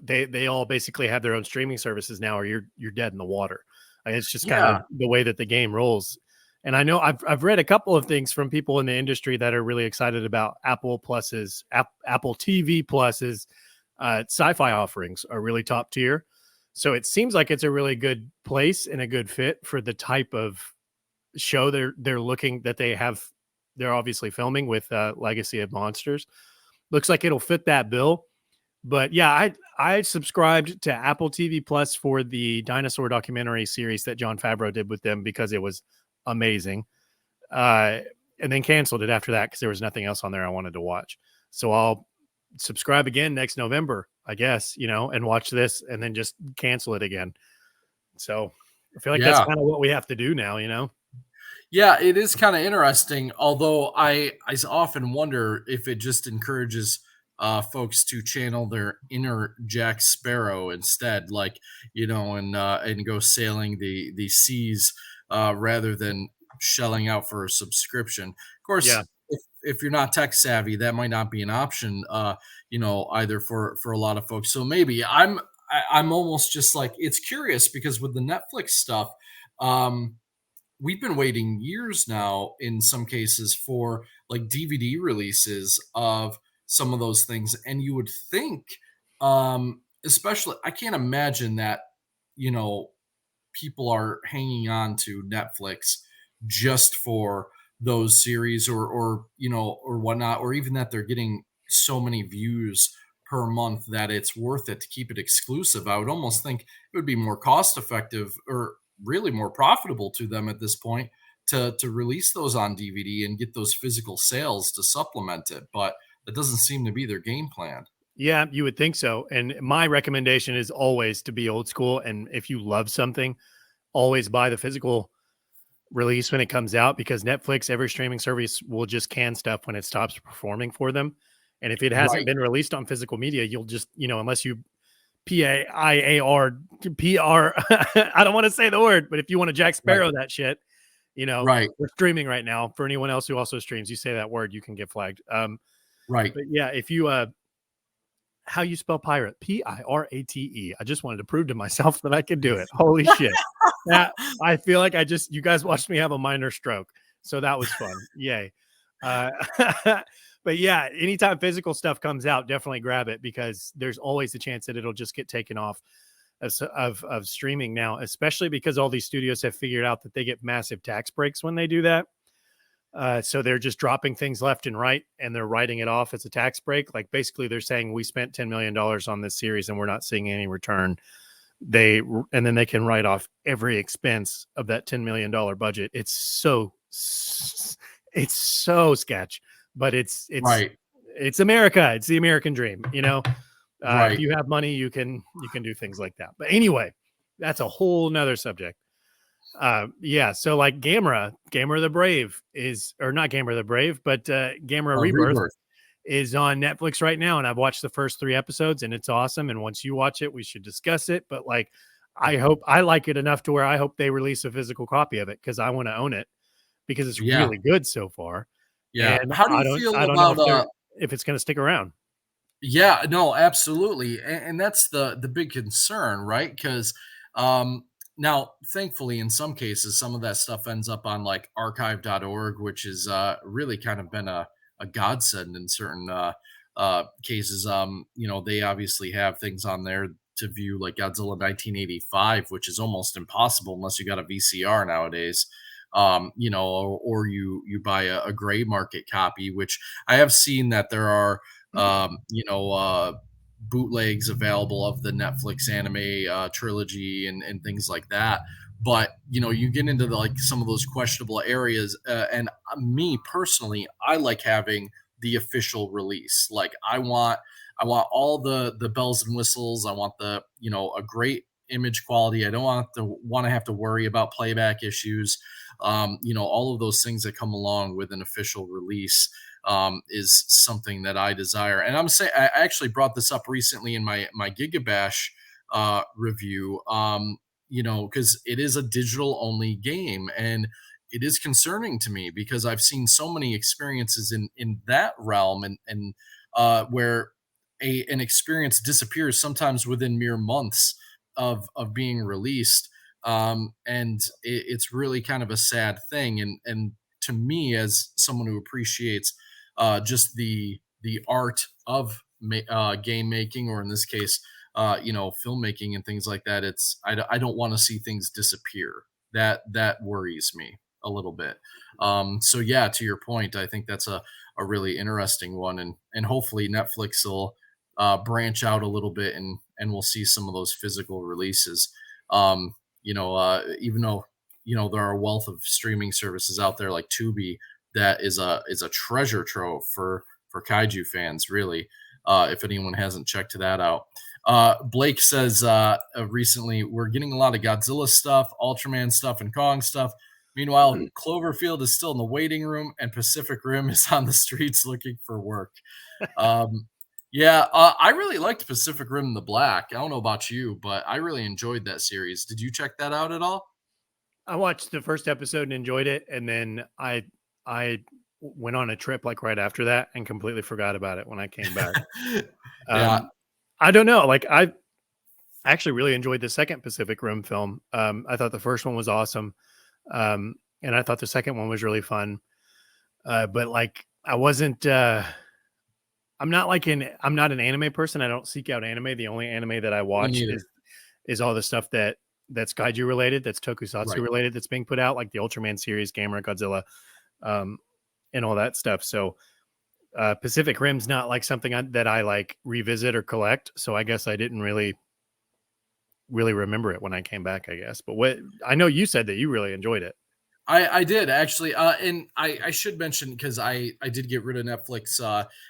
they all basically have their own streaming services now, or you're dead in the water. Like, it's just kind of
Yeah.
the way that the game rolls. And I know I've read a couple of things from people in the industry that are really excited about Apple TV Plus's sci-fi offerings are really top tier. So it seems like it's a really good place and a good fit for the type of show they're looking that they have. They're obviously filming with Legacy of Monsters. Looks like it'll fit that bill. But yeah, I subscribed to Apple TV Plus for the dinosaur documentary series that Jon Favreau did with them because it was amazing. Uh, and then canceled it after that because there was nothing else on there I wanted to watch. So I'll subscribe again next November, I guess, and watch this and then just cancel it again. So I feel like that's
Yeah.
kind of what we have to do now.
Yeah, it is kind of interesting. Although I often wonder if it just encourages folks to channel their inner Jack Sparrow instead, like and go sailing the seas rather than shelling out for a subscription. Of
Yeah.
course, if you're not tech savvy, that might not be an option. Either for a lot of folks. So maybe I'm almost just like it's curious because with the Netflix stuff. we've been waiting years now in some cases for like DVD releases of some of those things, and you would think, especially, I can't imagine that, you know, people are hanging on to Netflix just for those series, or you know, or whatnot, or even that they're getting so many views per month that it's worth it to keep it exclusive. I would almost think it would be more cost effective, or really more profitable to them at this point, to release those on DVD and get those physical sales to supplement it. But that doesn't seem to be their game plan.
Yeah, you would think so. And my recommendation is always to be old school. And if you love something, always buy the physical release when it comes out, because Netflix, every streaming service will just can stuff when it stops performing for them. And if it hasn't
Right,
been released on physical media, you'll just, unless you PAIAR PR, I don't want to say the word, but if you want to Jack
right,
Sparrow that shit,
right,
we're streaming right now. For anyone else who also streams, you say that word, you can get flagged.
right.
But yeah, if you how you spell pirate? Pirate. I just wanted to prove to myself that I could do it. Holy shit. That I feel like you guys watched me have a minor stroke. So that was fun. Yay. Uh, but yeah, anytime physical stuff comes out, definitely grab it, because there's always a chance that it'll just get taken off of streaming now, especially because all these studios have figured out that they get massive tax breaks when they do that. So they're just dropping things left and right, and they're writing it off as a tax break. Like basically, they're saying we spent $10 million on this series and we're not seeing any return. And then they can write off every expense of that $10 million budget. It's so sketch, but
Right,
it's America. It's the American dream. If
right.
you have money, you can do things like that. But anyway, that's a whole nother subject. Yeah, so like Gamera the Brave is, or not Gamera the Brave, but Gamera Rebirth
Rebirth.
is on Netflix right now, and I've watched the first 3 episodes, and it's awesome. And once you watch it, we should discuss it. But like, I like it enough to where I hope they release a physical copy of it, because I want to own it, because it's
Yeah,
really good so far.
yeah.
And
How do
I
you
don't I
feel
don't know
about
if it's going to stick around.
yeah, no, absolutely. And that's the big concern, right? Because now, thankfully, in some cases, some of that stuff ends up on like archive.org, which is really kind of been a godsend in certain cases. You know, they obviously have things on there to view, like Godzilla 1985, which is almost impossible unless you got a VCR nowadays. You know, or you buy a gray market copy, which I have seen that there are you know, bootlegs available of the Netflix anime trilogy, and things like that. But you know, you get into like some of those questionable areas, and me personally, I like having the official release. Like I want all the bells and whistles. I want a great image quality. I don't want to have to worry about playback issues. You know, all of those things that come along with an official release is something that I desire. And I'm saying, I actually brought this up recently in my Gigabash review. You know, because it is a digital only game, and it is concerning to me because I've seen so many experiences in that realm, and where an experience disappears sometimes within mere months of being released. And it's really kind of a sad thing. And to me, as someone who appreciates just the art of game making, or in this case, you know, filmmaking and things like that. I don't want to see things disappear. That worries me a little bit. So yeah, to your point, I think that's a really interesting one, and hopefully Netflix will branch out a little bit, and we'll see some of those physical releases. You know, even though you know there are a wealth of streaming services out there like Tubi, that is a treasure trove for kaiju fans, really. If anyone hasn't checked that out. Blake says recently we're getting a lot of Godzilla stuff, Ultraman stuff, and Kong stuff. Meanwhile, Cloverfield is still in the waiting room, and Pacific Rim is on the streets looking for work. Um, yeah, I really liked Pacific Rim: The Black. I don't know about you, but I really enjoyed that series. Did you check that out at all?
I watched the first episode and enjoyed it, and then I went on a trip like right after that and completely forgot about it when I came back.
Yeah,
Um, I don't know. Like I actually really enjoyed the second Pacific Rim film. I thought the first one was awesome. Um, and I thought the second one was really fun. But like, I wasn't. I'm not an anime person. I don't seek out anime. The only anime that I
Me
watch
neither.
is all the stuff that's kaiju related, that's tokusatsu
Right.
related, that's being put out, like the Ultraman series, Gamera, Godzilla, um, and all that stuff. So Pacific Rim's not like something that I like revisit or collect. So I guess I didn't really remember it when I came back, I guess. But what I know you said that you really enjoyed it.
I did actually, and I should mention because I did get rid of Netflix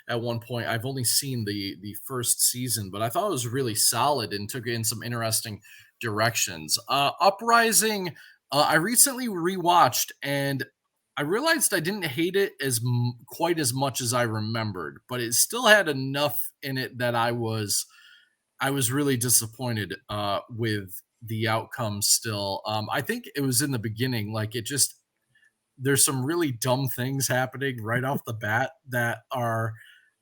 at one point. I've only seen the first season, but I thought it was really solid and took it in some interesting directions. Uprising, I recently rewatched and I realized I didn't hate it quite as much as I remembered, but it still had enough in it that I was really disappointed with the outcome still. I think it was in the beginning, like it just there's some really dumb things happening right off the bat that are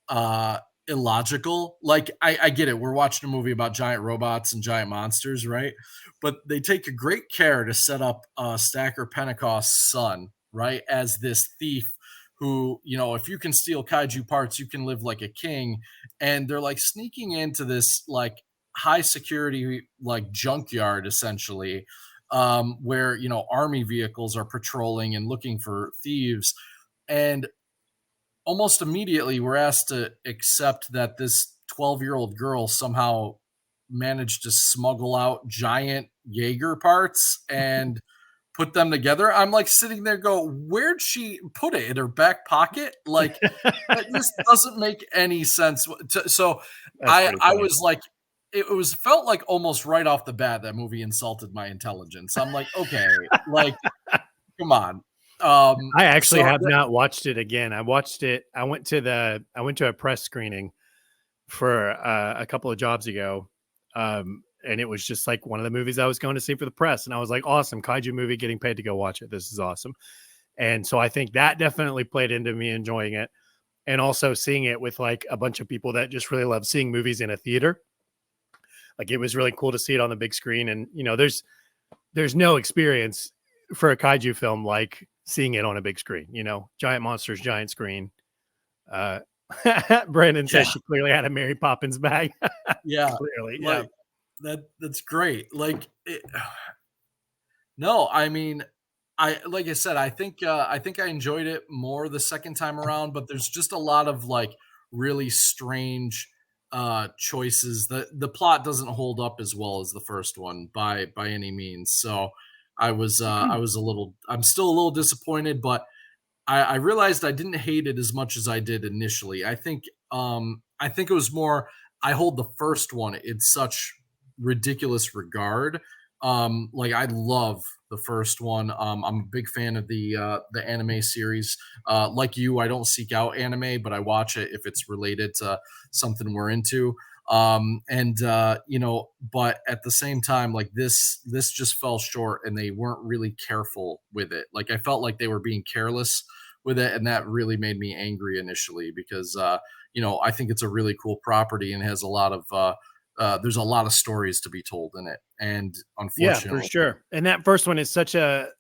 uh illogical. Like I get it. We're watching a movie about giant robots and giant monsters, right? But they take a great care to set up Stacker Pentecost's son, right, as this thief who, if you can steal kaiju parts, you can live like a king. And they're like sneaking into this like high security like junkyard essentially, where army vehicles are patrolling and looking for thieves. And almost immediately we're asked to accept that this 12-year-old girl somehow managed to smuggle out giant Jaeger parts and put them together. I'm like sitting there go, where'd she put it? In her back pocket? Like that just doesn't make any sense. So
That's
I
pretty
I
funny.
was like it was felt like almost right off the bat that movie insulted my intelligence. I'm like, okay, like come on.
I actually
So
have not watched it again. I watched it. I went to a press screening for a couple of jobs ago. And it was just like one of the movies I was going to see for the press. And I was like, awesome, kaiju movie, getting paid to go watch it. This is awesome. And so I think that definitely played into me enjoying it. And also seeing it with like a bunch of people that just really love seeing movies in a theater. Like it was really cool to see it on the big screen. And there's no experience for a kaiju film like seeing it on a big screen, giant monsters, giant screen. Uh, Brandon says
yeah,
she clearly had a Mary Poppins bag.
yeah,
Clearly, yeah.
like that's great. No, I mean, I like I said, I think I enjoyed it more the second time around, but there's just a lot of like really strange choices. The plot doesn't hold up as well as the first one by any means. So I'm still a little disappointed, but I realized I didn't hate it as much as I did initially. I think it was more I hold the first one in such ridiculous regard. Like I love the first one. I'm a big fan of the anime series. Like you, I don't seek out anime, but I watch it if it's related to something we're into. And but at the same time, like this just fell short and they weren't really careful with it. Like I felt like they were being careless with it, and that really made me angry initially because I think it's a really cool property and has a lot of there's a lot of stories to be told in it, and
Yeah, for
unfortunately,
sure. And that first one is such a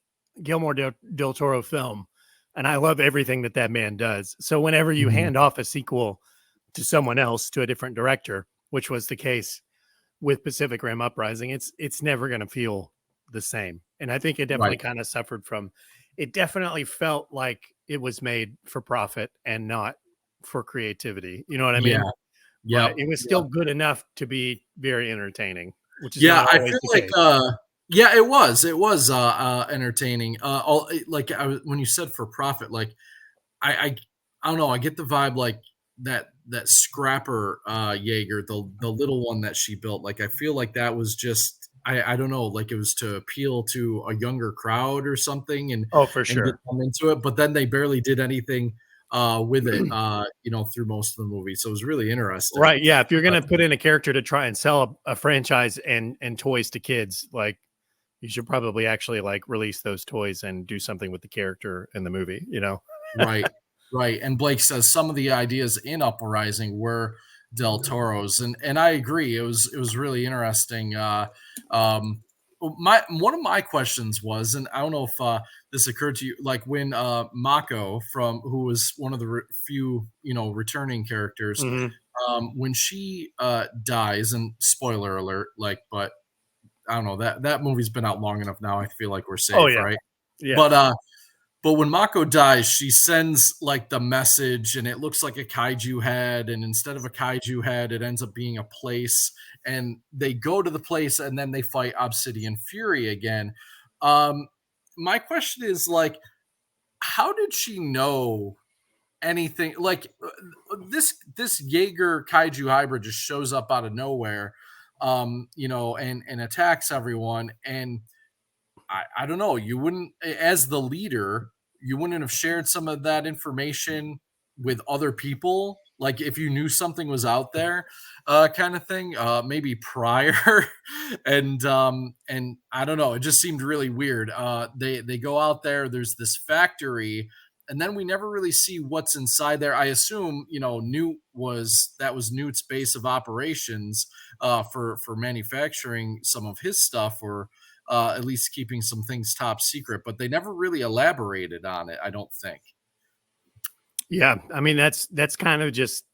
Guillermo del Toro film. And I love everything that man does. So whenever you
Mhm.
hand off a sequel to someone else, to a different director, which was the case with Pacific Rim Uprising, it's never going to feel the same. And I think it definitely
Right?
kind of suffered from it. Definitely felt like it was made for profit and not for creativity. You know what I
Yeah.
mean? But
Yep.
it was still
Yep.
good enough to be very entertaining, which is
Yeah,
not
I
always
feel
the
like,
case.
yeah, it was entertaining. Like when you said for profit, like I, I, I don't know. I get the vibe like that scrapper Jaeger, the little one that she built. Like I feel like that was just I don't know, like it was to appeal to a younger crowd or something,
Oh, for
and get
sure.
them into it. But then they barely did anything with it, through most of the movie. So it was really interesting.
Right, yeah, if you're
Uh,
gonna put in a character to try and sell a franchise and toys to kids, like, you should probably actually, like, release those toys and do something with the character in the movie, you know?
Right, right, and Blake says some of the ideas in Uprising were Del Toro's, and I agree. It was really interesting. Um, my one of my questions was, and I don't know if this occurred to you, like when Mako, from who was one of the few returning characters,
Mhm.
when she dies, and spoiler alert, like, but I don't know, that movie's been out long enough now. I feel like we're
Oh,
safe,
yeah.
right?
Yeah.
But when Mako dies, she sends like the message, and it looks like a kaiju head. And instead of a kaiju head, it ends up being a place. And they go to the place, and then they fight Obsidian Fury again. Um, my question is like, how did she know anything? Like this Jaeger kaiju hybrid just shows up out of nowhere, and attacks everyone. And I don't know. You wouldn't, as the leader, you wouldn't have shared some of that information with other people. Like if you knew something was out there, kind of thing, maybe prior, and I don't know. It just seemed really weird. They go out there. There's this factory, and then we never really see what's inside there. I assume that was Newt's base of operations for manufacturing some of his stuff, or at least keeping some things top secret, but they never really elaborated on it, I don't think.
Yeah. I mean, that's kind of just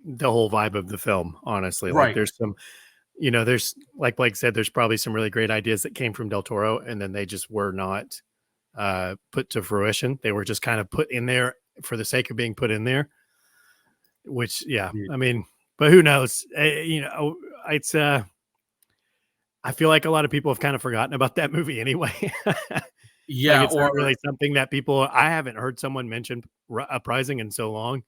the whole vibe of the film, honestly. Like
Right.
there's some, there's like Blake said, there's probably some really great ideas that came from Del Toro, and then they just were not put to fruition. They were just kind of put in there for the sake of being put in there, which, yeah,
Ye
I mean, but who knows? It's, I feel like a lot of people have kind of forgotten about that movie anyway. Like
Yeah,
it's
or
not really something that people, I haven't heard someone mention Uprising in so long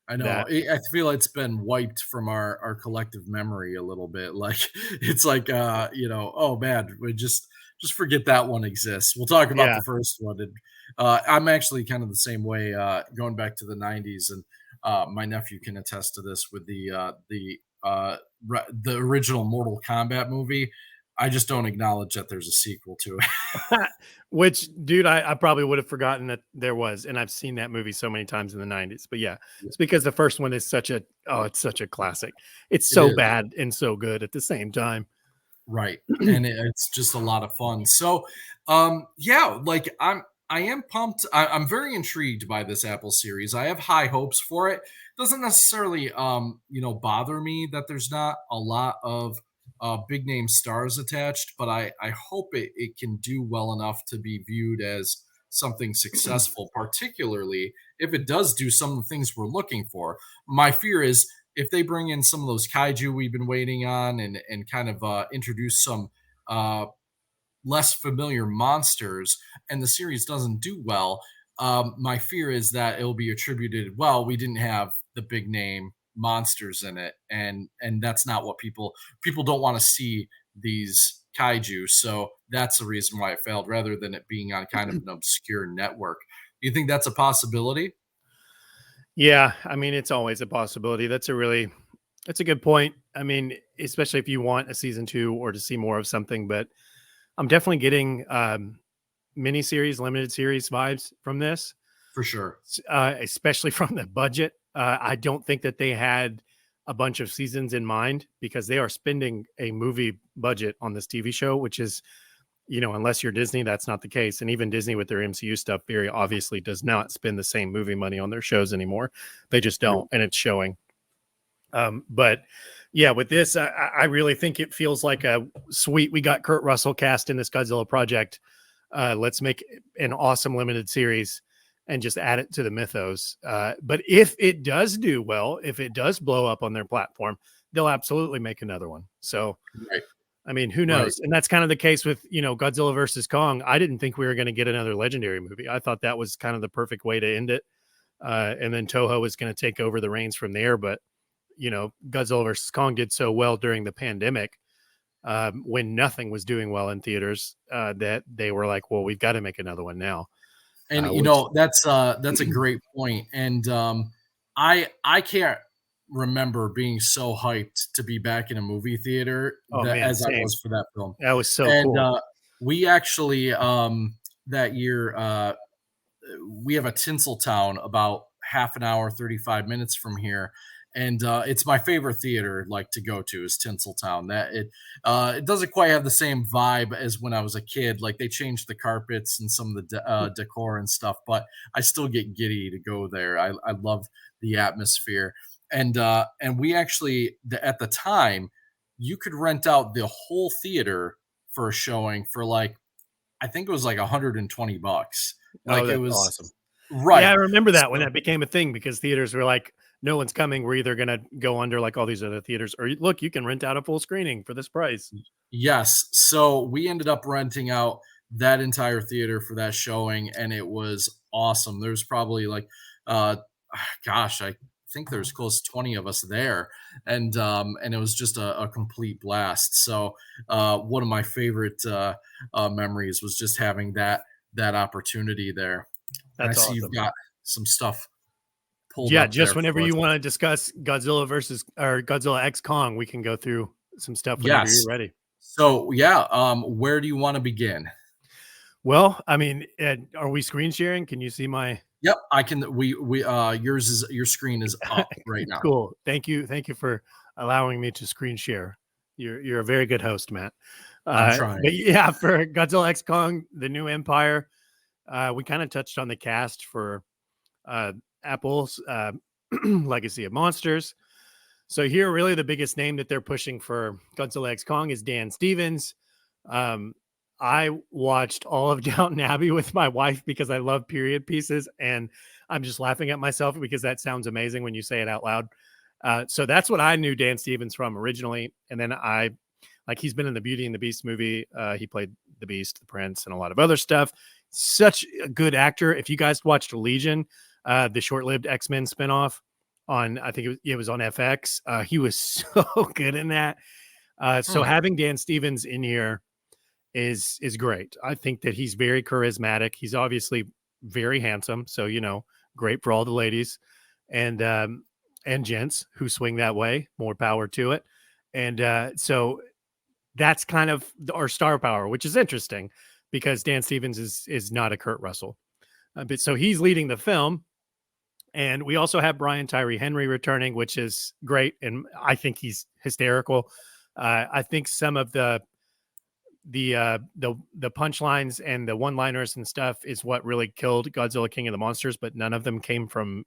I know,
that,
I feel it's been wiped from our collective memory a little bit, like, it's like, "Oh, man, we just forget that one exists." We'll talk about
yeah.
the first one, and, I'm actually kind of the same way, going back to the '90s, and, my nephew can attest to this with the original Mortal Kombat movie. I just don't acknowledge that there's a sequel to it.
Which, dude, I probably would have forgotten that there was, and I've seen that movie so many times in the '90s. But yeah, it's because the first one is it's such a classic. It's
It
so
is.
bad and so good at the same time.
Right, and it's just a lot of fun. So, yeah, like I am pumped. I'm very intrigued by this Apple series. I have high hopes for it. Doesn't necessarily, bother me that there's not a lot of big name stars attached, but I hope it can do well enough to be viewed as something successful, particularly if it does do some of the things we're looking for. My fear is if they bring in some of those kaiju we've been waiting on, and kind of introduce some uh, less familiar monsters, and the series doesn't do well, my fear is that it'll be attributed, well, we didn't have the big name monsters in it, and that's not what people don't want to see these kaiju. So that's the reason why it failed, rather than it being on kind of an obscure network. Do you think that's a possibility?
Yeah, I mean, it's always a possibility. That's a good point. I mean, especially if you want a season two or to see more of something. But I'm definitely getting miniseries, limited series vibes from this,
For sure.
especially from the budget. I don't think that they had a bunch of seasons in mind, because they are spending a movie budget on this TV show, which is, unless you're Disney, that's not the case. And even Disney with their MCU stuff very obviously does not spend the same movie money on their shows anymore. They just
Yep.
don't, and it's showing. But yeah, with this, I really think it feels like a sweet. We got Kurt Russell cast in this Godzilla project. Let's make an awesome limited series and just add it to the mythos. But if it does do well, if it does blow up on their platform, they'll absolutely make another one. So,
Right.
I mean, who
Right.
knows? And that's kind of the case with, Godzilla versus Kong. I didn't think we were going to get another Legendary movie. I thought that was kind of the perfect way to end it. And then Toho was going to take over the reins from there. But, Godzilla versus Kong did so well during the pandemic, when nothing was doing well in theaters, that they were like, well, we've got to make another one now.
And
Which,
that's a great point. And I can't remember being so hyped to be back in a movie theater
oh
that
man,
as I
same.
was for that film.
That was so
And
cool.
we actually that year we have a Tinseltown about half an hour, 35 minutes from here. and it's my favorite theater like to go to is Tinseltown. That it doesn't quite have the same vibe as when I was a kid. Like they changed the carpets and some of the decor and stuff, but I still get giddy to go there. I love the atmosphere, and we actually at the time you could rent out the whole theater for a showing for like I think it was like 120 bucks.
Oh,
Like it
that's
was
awesome. Yeah, I
right.
remember that when
So
that became a thing because theaters were like, no one's coming. We're either going to go under like all these other theaters, or look, you can rent out a full screening for this price.
yes. So we ended up renting out that entire theater for that showing, and it was awesome. There's probably like, uh, gosh, I think there's close to 20 of us there, and it was just a complete blast. So one of my favorite memories was just having that opportunity there. And I
That's
see you've
awesome.
got some stuff pulled
Yeah,
up
just
there
whenever
for us.
you want to discuss Godzilla versus or Godzilla X Kong, we can go through some stuff whenever you're
Yes.
ready.
So yeah, where do you want to begin?
Well, I mean, are we screen sharing? Can you see my
Yep, I can. We yours is your screen is up right now.
cool. Thank you. Thank you for allowing me to screen share. You're a very good host, Matt.
I'm trying.
But yeah, for Godzilla X Kong, the new Empire, we kind of touched on the cast for uh, Apple's Legacy of Monsters. So here, really, the biggest name that they're pushing for Godzilla X Kong is Dan Stevens. Um, I watched all of Downton Abbey with my wife because I love period pieces, and I'm just laughing at myself because that sounds amazing when you say it out loud. So that's what I knew Dan Stevens from originally, and then I like he's been in the Beauty and the Beast movie. He played the Beast, the Prince, and a lot of other stuff. Such a good actor. If you guys watched Legion, the short-lived X-Men spinoff on, I think it was on FX. He was so good in that. So
Hmm.
having Dan Stevens in here is great. I think that he's very charismatic. He's obviously very handsome, so great for all the ladies and gents who swing that way. More power to it. And so that's kind of our star power, which is interesting because Dan Stevens is not a Kurt Russell. But so he's leading the film, and we also have Brian Tyree Henry returning, which is great, and I think he's hysterical. I think some of the punchlines and the one-liners and stuff is what really killed Godzilla King of the Monsters, but none of them came from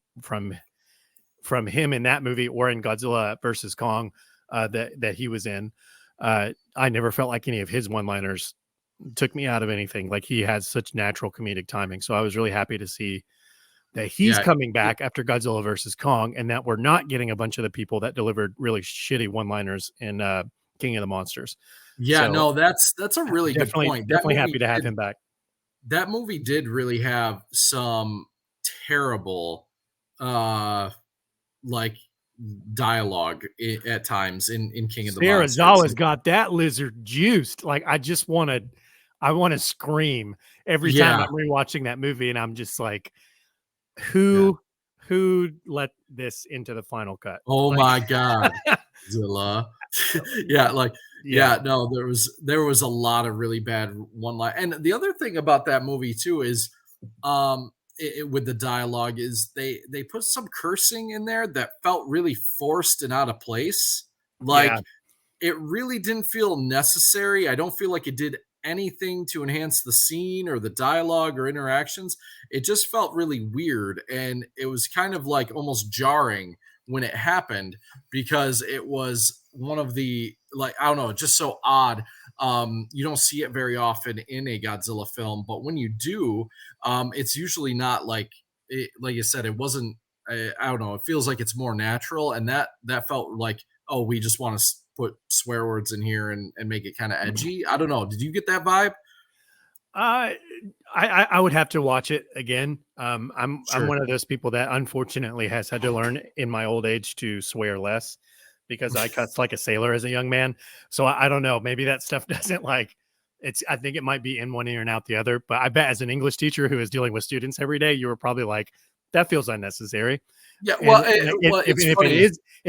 him in that movie or in Godzilla versus Kong that he was in. I never felt like any of his one-liners took me out of anything. Like he has such natural comedic timing, so I was really happy to see that he's
Yeah.
coming back after Godzilla versus Kong, and that we're not getting a bunch of the people that delivered really shitty one-liners in King of the Monsters.
Yeah,
So
no, that's a really good
definitely,
point.
definitely happy to have him back.
That movie did really have some terrible uh like dialogue at times in King of the Monsters.
Sarazawa's got that lizard juiced. Like I want to scream every time
Yeah,
I'm rewatching that movie, and I'm just like,
yeah.
who who let this into the final cut?
Oh
Like,
my god, Zilla. Yeah, like
yeah,
yeah, no, there was a lot of really bad one line. And the other thing about that movie too is, with the dialogue is they put some cursing in there that felt really forced and out of place.
yeah,
Like it really didn't feel necessary. I don't feel like it did anything to enhance the scene or the dialogue or interactions. It just felt really weird. And it was kind of like almost jarring when it happened because it was one of the, like, I don't know, just so odd. You don't see it very often in a Godzilla film, but when you do, it's usually not like like you said, it wasn't. I don't know. It feels like it's more natural, and that felt like, oh, we just want to put swear words in here and make it kind of edgy. I don't know. Did you get that vibe?
uh, I would have to watch it again. I'm
Sure.
one of those people that unfortunately has had to learn in my old age to swear less because I cussed like a sailor as a young man. So I don't know. Maybe that stuff doesn't like it's. I think it might be in one ear and out the other. But I bet as an English teacher who is dealing with students every day, you were probably like, that feels unnecessary.
Yeah.
And
Well,
if
it's
if it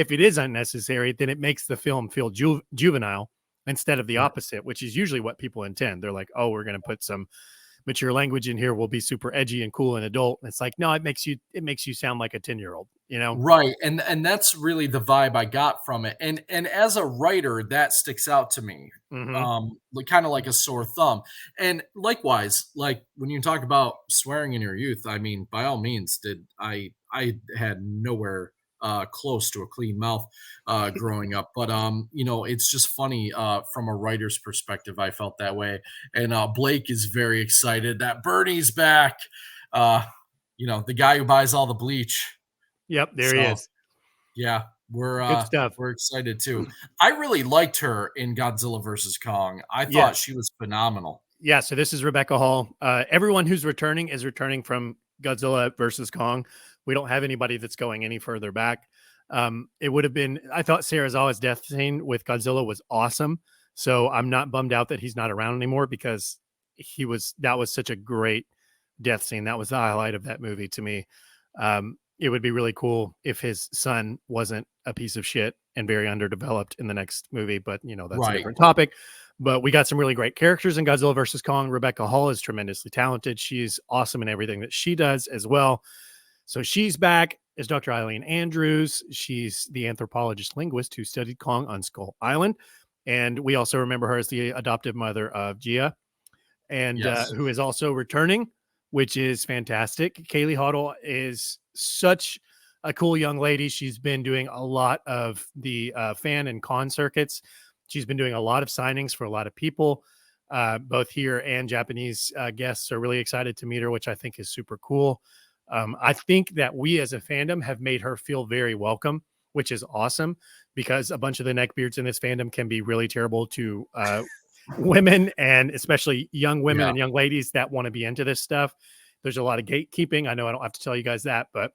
funny.
is unnecessary, then it makes the film feel juvenile instead of the opposite, which is usually what people intend. They're like, oh, we're going to put some mature language in here will be super edgy and cool and adult. And it's like, no, it makes you sound like a 10-year-old. you know?
Right, and that's really the vibe I got from it, and as a writer, that sticks out to me,
Hmm.
like, kinda like a sore thumb, and likewise, like, when you talk about swearing in your youth, I mean, by all means, did I had nowhere, close to a clean mouth, growing up, but, it's just funny, from a writer's perspective, I felt that way, and, Blake is very excited that Bernie's back, uh, the guy who buys all the bleach.
Yep, there he
So,
is.
yeah,
Good stuff.
we're excited too. I really liked her in Godzilla versus Kong. I thought
Yes.
she was phenomenal.
Yeah, so this is Rebecca Hall. Everyone who's returning is returning from Godzilla versus Kong. We don't have anybody that's going any further back. It would have been, I thought Sarazawa's death scene with Godzilla was awesome. So I'm not bummed out that he's not around anymore because that was such a great death scene. That was the highlight of that movie to me. It would be really cool if his son wasn't a piece of shit and very underdeveloped in the next movie, but that's a
Right.
different topic. But we got some really great characters in Godzilla versus Kong. Rebecca Hall is tremendously talented. She's awesome in everything that she does as well. So she's back as Dr. Eileen Andrews. She's the anthropologist linguist who studied Kong on Skull Island. And we also remember her as the adoptive mother of Gia, and
Yes.
who is also returning, which is fantastic. Kaylee Hoddle is such a cool young lady. She's been doing a lot of the fan and con circuits. She's been doing a lot of signings for a lot of people, both here and Japanese guests are really excited to meet her, which I think is super cool. I think that we as a fandom have made her feel very welcome, which is awesome because a bunch of the neckbeards in this fandom can be really terrible to women, and especially young women
Yeah.
and young ladies that want to be into this stuff. There's a lot of gatekeeping. I know I don't have to tell you guys that, but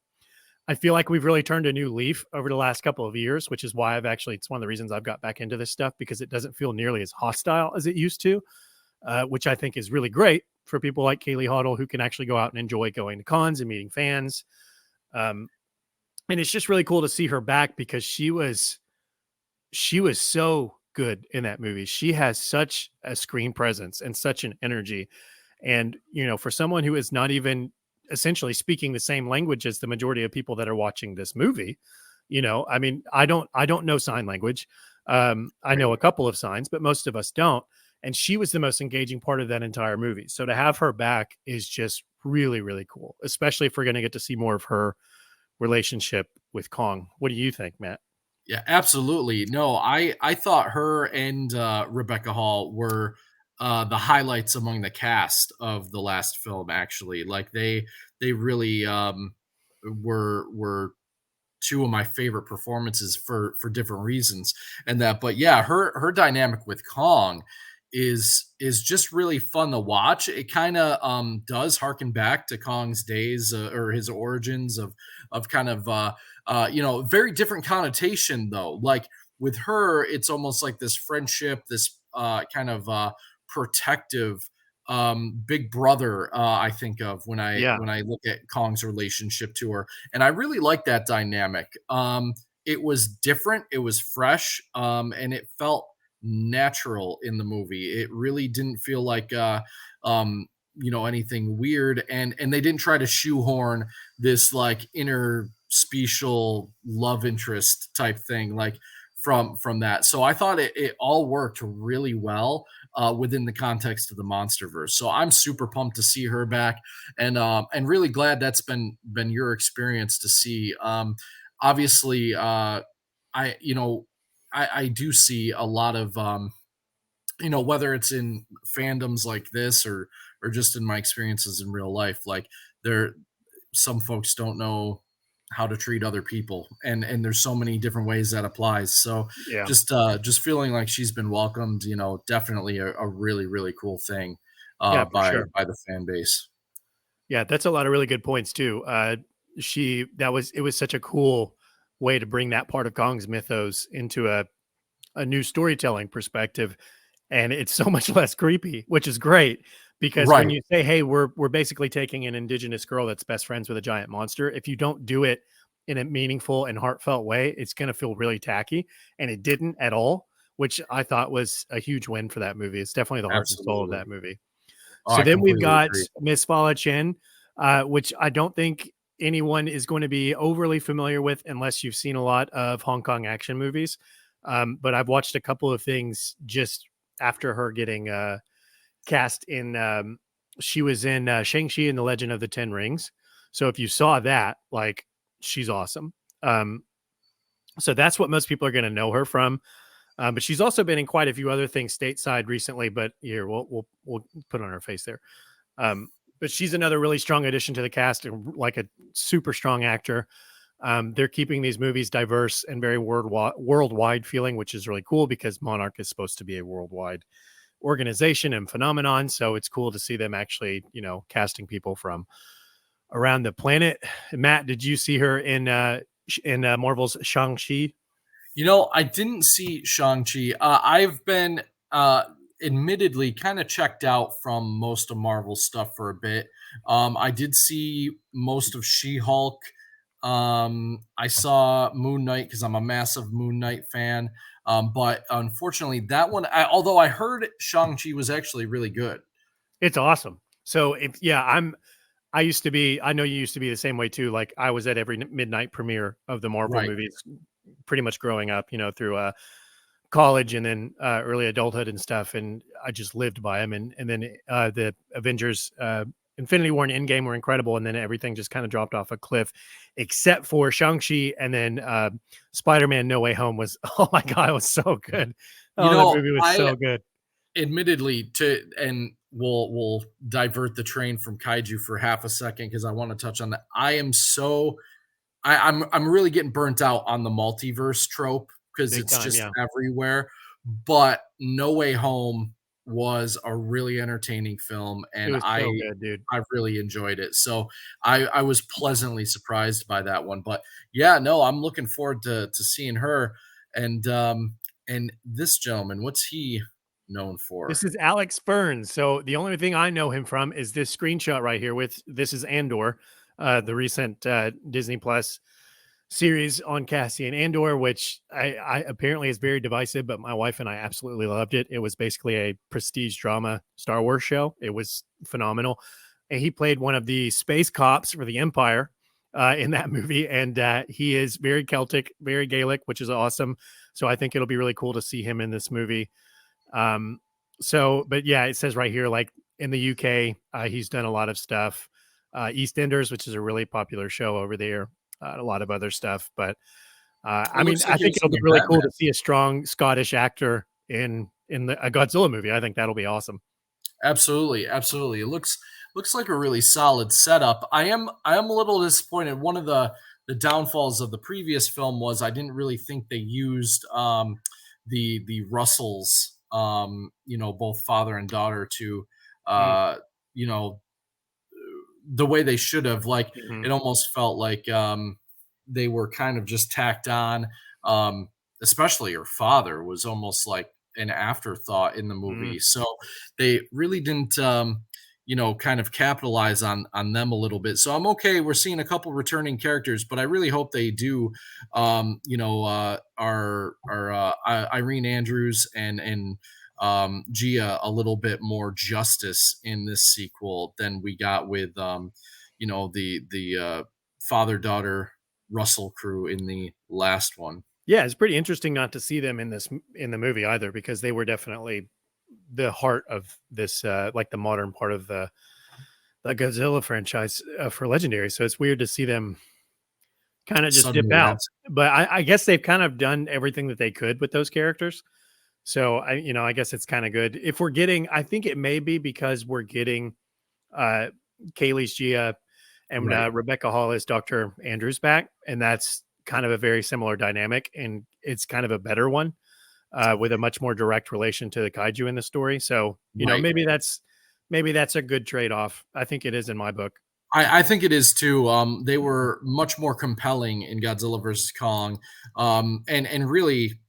I feel like we've really turned a new leaf over the last couple of years, which is why it's one of the reasons I've got back into this stuff because it doesn't feel nearly as hostile as it used to, which I think is really great for people like Kaylee Hoddle who can actually go out and enjoy going to cons and meeting fans. Um, and it's just really cool to see her back because she was so good in that movie. She has such a screen presence and such an energy. And, for someone who is not even essentially speaking the same language as the majority of people that are watching this movie, I mean, I don't know sign language. I
Right.
know a couple of signs, but most of us don't. And she was the most engaging part of that entire movie. So to have her back is just really, really cool, especially if we're going to get to see more of her relationship with Kong. What do you think, Matt?
Yeah, absolutely. No, I thought her and, Rebecca Hall were, the highlights among the cast of the last film, actually. Like, they really, were 2 of my favorite performances for different reasons and that but yeah, her dynamic with Kong is just really fun to watch. It kinda, does harken back to Kong's days, or his origins of kind of, very different connotation though. Like, with her, it's almost like this friendship, this, kind of, protective, big brother, I think of
Yeah.
when I look at Kong's relationship to her, and I really like that dynamic. It was different, it was fresh, and it felt natural in the movie. It really didn't feel like anything weird, and they didn't try to shoehorn this like interspecial love interest type thing like from that. So I thought it all worked really well within the context of the Monsterverse. So I'm super pumped to see her back, and really glad that's been your experience to see. Obviously, I you know I do see a lot of whether it's in fandoms like this or just in my experiences in real life, like there some folks don't know how to treat other people, and there's so many different ways that applies. So
Yeah.
just feeling like she's been welcomed, definitely a really really cool thing
Yeah, for sure.
by the fan base.
Yeah, that's a lot of really good points too. It was such a cool way to bring that part of Kong's mythos into a new storytelling perspective, and it's so much less creepy, which is great because when
Right.
you say, "Hey, we're basically taking an indigenous girl that's best friends with a giant monster," if you don't do it in a meaningful and heartfelt way, it's going to feel really tacky, and it didn't at all, which I thought was a huge win for that movie. It's definitely the heart and soul of
Absolutely.
that movie.
Oh,
So
I
then we've
completely
got
agree.
Miss Fala Chen, which I don't think. anyone is going to be overly familiar with unless you've seen a lot of Hong Kong action movies. But I've watched a couple of things just after her getting cast in. She was in Shang-Chi and the Legend of the Ten Rings. So if you saw that, like, she's awesome. Um, so that's what most people are going to know her from. But she's also been in quite a few other things stateside recently. But here, we'll put on her face there. But she's another really strong addition to the cast, and like a super strong actor. They're keeping these movies diverse and very worldwide feeling, which is really cool because Monarch is supposed to be a worldwide organization and phenomenon. So it's cool to see them actually, casting people from around the planet. Matt, did you see her in Marvel's Shang-Chi?
I didn't see Shang-Chi. I've been admittedly kind of checked out from most of Marvel stuff for a bit. I did see most of She-Hulk. I saw Moon Knight because I'm a massive Moon Knight fan. But unfortunately, that one, although I heard Shang-Chi was actually really good.
It's awesome. So if yeah, I used to be, I know you used to be the same way too. Like I was at every midnight premiere of the Marvel
Right.
movies pretty much growing up, through college and then early adulthood and stuff. And I just lived by them. And then the Avengers, Infinity War and Endgame were incredible. And then everything just kind of dropped off a cliff, except for Shang-Chi. And then Spider-Man No Way Home was, oh my God, it was so good. Oh, that movie was
I
so good.
admittedly to and we'll divert the train from kaiju for half a second because I want to touch on that. I'm really getting burnt out on the multiverse trope because
Big
it's
time.
just
Yeah.
everywhere. But No Way Home was a really entertaining film,
It
and
was
I
so good, dude.
I really enjoyed it. So I was pleasantly surprised by that one. But yeah, no, I'm looking forward to seeing her and this gentleman. What's he known for?
This is Alex Burns. So the only thing I know him from is this screenshot right here with this is Andor, the recent Disney Plus series on Cassian Andor, which I apparently is very divisive, but my wife and I absolutely loved it. It was basically a prestige drama Star Wars show. It was phenomenal. And he played one of the space cops for the Empire in that movie. And he is very Celtic, very Gaelic, which is awesome. So I think it'll be really cool to see him in this movie. Um, but yeah, it says right here, like in the UK, he's done a lot of stuff. EastEnders, which is a really popular show over there, a lot of other stuff. But
It
I mean,
looks like
I
he
think
was
it'll
in
be
the
really cool
Batman.
to see a strong Scottish actor a Godzilla movie. I think that'll be awesome.
Absolutely, absolutely. It looks like a really solid setup. I am a little disappointed. One of the downfalls of the previous film was I didn't really think they used the Russells, both father and daughter to
Mm,
uh, you know the way they should have. Like
mhm,
it almost felt like they were kind of just tacked on. Um, Especially her father was almost like an afterthought in the
mm.
movie. So they really didn't kind of capitalize on them a little bit. So I'm okay. We're seeing a couple returning characters, but I really hope they do Irene Andrews and Gia a little bit more justice in this sequel than we got with the father daughter Russell crew in the last one.
Yeah, it's pretty interesting not to see them in the movie either, because they were definitely the heart of this, like the modern part of the Godzilla franchise for Legendary. So it's weird to see them kind of just dip
Suddenly,
out.
that's
But I guess they've kind of done everything that they could with those characters. So I guess it's kind of good. If we're getting, I think it may be because we're getting uh Kaylee's Gia and
right.
Rebecca Hall is Dr. Andrews back, and that's kind of a very similar dynamic, and it's kind of a better one with a much more direct relation to the kaiju in the story. So
Right.
maybe that's a good trade off. I think it is in my book.
I think it is too. They were much more compelling in Godzilla versus Kong, and really,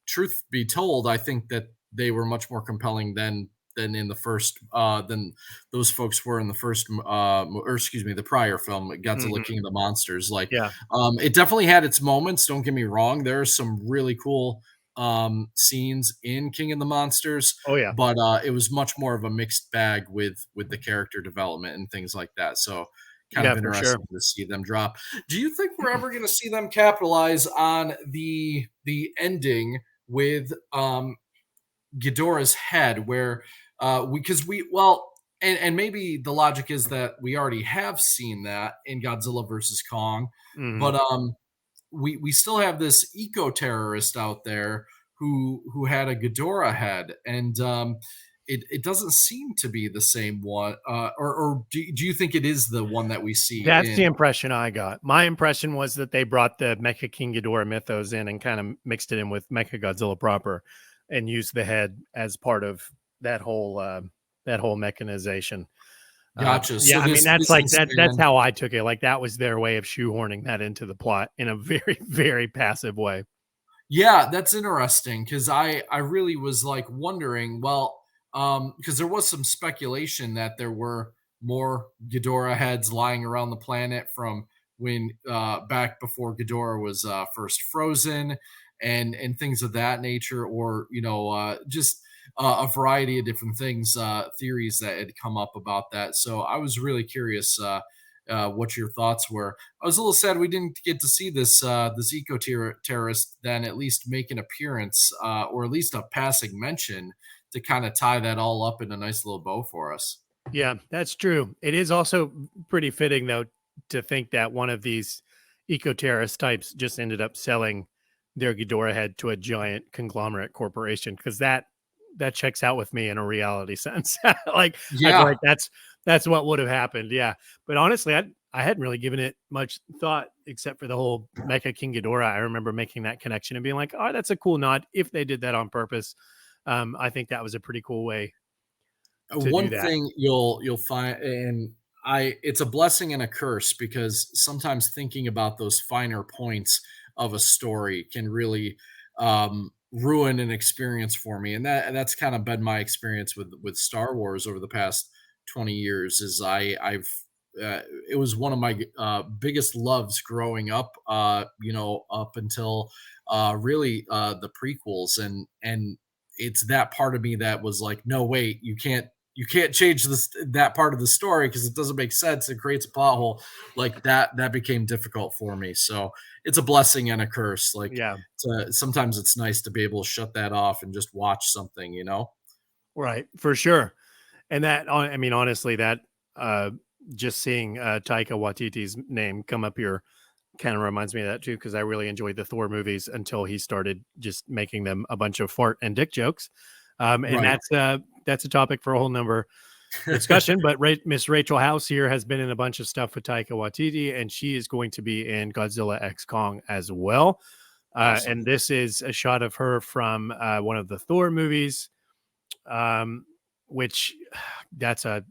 truth be told, I think that they were much more compelling than in the first than those folks were in the first or excuse me, the prior film, Godzilla
Hmm.
King of the Monsters. Like,
Yeah.
it definitely had its moments. Don't get me wrong. There are some really cool scenes in King of the Monsters,
Oh yeah.
but it was much more of a mixed bag with the character development and things like that. So kind
Yeah,
of
for sure.
interesting to see them drop. Do you think we're ever going to see them capitalize on the ending with Ghidorah's head, where because we well, and maybe the logic is that we already have seen that in Godzilla versus Kong,
Mhm.
but we still have this eco terrorist out there who had a Ghidorah head, and it doesn't seem to be the same one. Or do you think it is the one that we see
That's the
in?
impression I got. My impression was that they brought the Mecha King Ghidorah mythos in and kind of mixed it in with Mecha Godzilla proper, and used the head as part of that whole that whole mechanization.
Gotcha.
Yeah,
So
I mean
this
that's like that. That's
businessman.
how I took it. Like that was their way of shoehorning that into the plot in a very very passive way.
Yeah, that's interesting because I really was like wondering, well, because there was some speculation that there were more Ghidorah heads lying around the planet from when back before Ghidorah was first frozen and things of that nature, or just a variety of different things, theories that had come up about that. So I was really curious what your thoughts were. I was a little sad we didn't get to see this eco terrorist then at least make an appearance, or at least a passing mention to kind of tie that all up in a nice little bow for us.
Yeah, that's true. It is also pretty fitting, though, to think that one of these eco terrorist types just ended up selling their Ghidorah head to a giant conglomerate corporation because that checks out with me in a reality sense. Like I feel
Yeah,
like that's what would have happened. Yeah, but honestly, I hadn't really given it much thought except for the whole Mecha King Ghidorah. I remember making that connection and being like, "Oh, that's a cool nod." If they did that on purpose, I think that was a pretty cool way to do
one
that.
thing you'll find, and I it's a blessing and a curse because sometimes thinking about those finer points of a story can really ruin an experience for me, and that's kind of been my experience with Star Wars over the past 20 years. Is I've uh, it was one of my biggest loves growing up, up until really the prequels, and it's that part of me that was like, no, wait, you can't change this that part of the story because it doesn't make sense. It creates a plot hole. Like that became difficult for me. So it's a blessing and a curse. Like
Yeah.
sometimes it's nice to be able to shut that off and just watch something.
Right, for sure. And I mean, honestly, that uh, just seeing Taika Waititi's name come up here kind of reminds me of that too, because I really enjoyed the Thor movies until he started just making them a bunch of fart and dick jokes. And
Right.
that's a topic for a whole number discussion. But Miss Rachel House here has been in a bunch of stuff with Taika Waititi, and she is going to be in Godzilla X Kong as well.
Awesome.
And this is a shot of her from one of the Thor movies, um, which that's a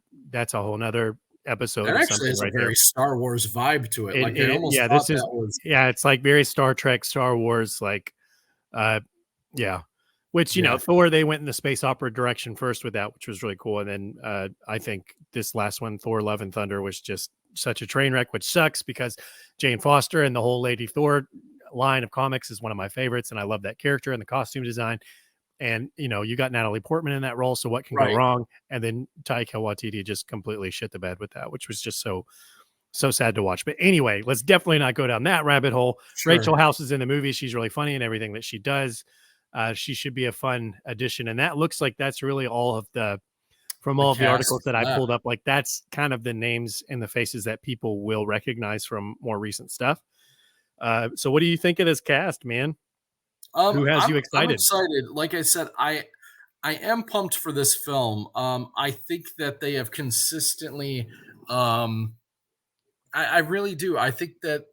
whole nother episode
That
of
actually
something
has a
right
very
there.
Star Wars vibe to it. Like I almost
Yeah,
thought
this is
that was
yeah, it's like very Star Trek, Star Wars, like uh yeah. Which,
yeah.
Thor, they went in the space opera direction first with that, which was really cool. And then I think this last one, Thor Love and Thunder, was just such a train wreck, which sucks because Jane Foster and the whole Lady Thor line of comics is one of my favorites, and I love that character and the costume design. And you got Natalie Portman in that role, so what can go
Right.
wrong? And then Taika Waititi just completely shit the bed with that, which was just so sad to watch. But anyway, let's definitely not go down that rabbit hole. Rachel
Sure.
House is in the movie. She's really funny in everything that she does. She should be a fun addition. And that looks like that's really all of from
The
all of the
cast
articles that
for
I
that.
pulled up, like that's kind of the names and the faces that people will recognize from more recent stuff. So what do you think of this cast, man? Who has you
I'm
excited?
excited. Like I said, I am pumped for this film. I think that they have consistently, um, I really do. I think that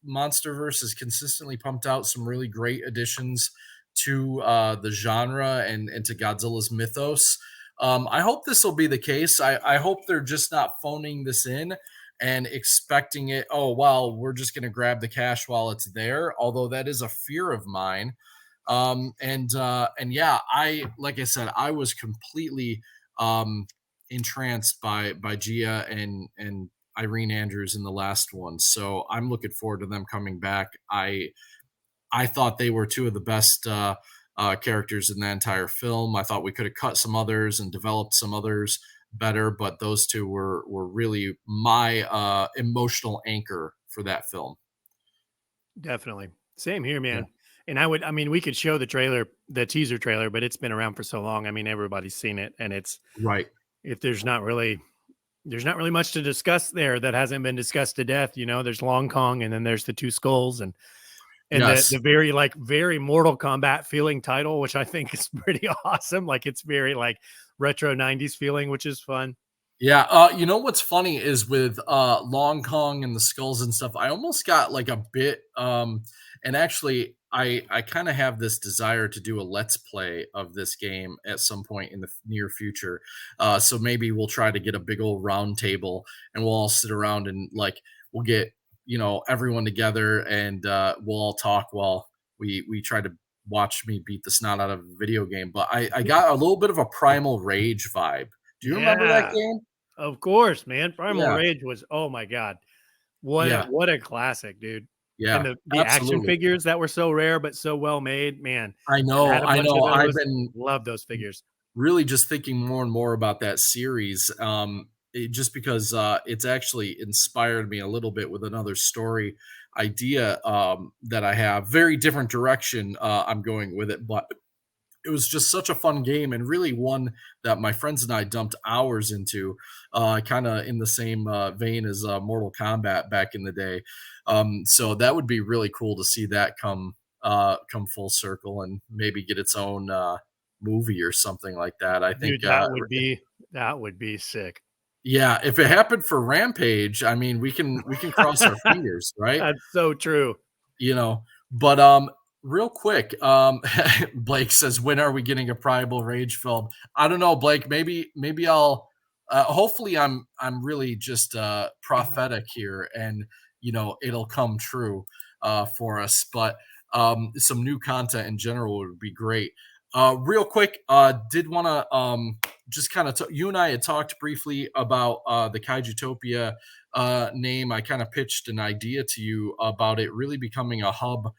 Monsterverse has consistently pumped out some really great additions to the genre and to Godzilla's mythos. I hope this will be the case. I hope they're just not phoning this in and expecting it. Oh, well, we're just going to grab the cash while it's there. Although that is a fear of mine. And yeah, I like I said, I was completely entranced by Gia and Irene Andrews in the last one. So I'm looking forward to them coming back. I thought they were two of the best characters in the entire film. I thought we could have cut some others and developed some others better, but those two were really my emotional anchor for that film.
Definitely. Same here,
Yeah,
man. And I mean, we could show the trailer, the teaser trailer, but it's been around for so long. I mean, everybody's seen it, and it's
right.
if there's not really much to discuss there that hasn't been discussed to death. There's Long Kong, and then there's the two skulls, and the
Yes.
very very Mortal Kombat feeling title, which I think is pretty awesome. Like it's very like retro '90s feeling, which is fun.
Yeah, you know what's funny is with Long Kong and the skulls and stuff, I almost got like a bit and actually I kind of have this desire to do a let's play of this game at some point in the near future. So maybe we'll try to get a big old round table and we'll all sit around and like we'll get, everyone together and we'll all talk while we try to watch me beat the snot out of a video game. But I got a little bit of a Primal Rage vibe. Do you remember that
Yeah,
game?
of course, man. Primal
Yeah,
Rage was, oh my god, what a
yeah,
what a classic, dude. And
yeah,
the action
absolutely.
figures that were so rare but so well made, man.
I
I
know,
had a
I
bunch of
know. I've
those.
been
Love those figures.
really just thinking more and more about that series, just because, it's actually inspired me a little bit with another story idea, that I have. Very different direction, I'm going with it, but it was just such a fun game and really one that my friends and I dumped hours into, kind of in the same vein as Mortal Kombat back in the day. So that would be really cool to see that come full circle and maybe get its own movie or something like that. I think,
Dude, that would be sick.
yeah, if it happened for Rampage, I mean, we can cross our fingers, right?
That's so true.
You know, but, real quick, Blake says, "When are we getting a Primal Rage film?" I don't know, Blake, maybe I'll hopefully I'm really just, prophetic here and, it'll come true, for us, but, some new content in general would be great. Real quick, did wanna, just kinda you and I had talked briefly about, the Kaijutopia name. I kind of pitched an idea to you about it really becoming a hub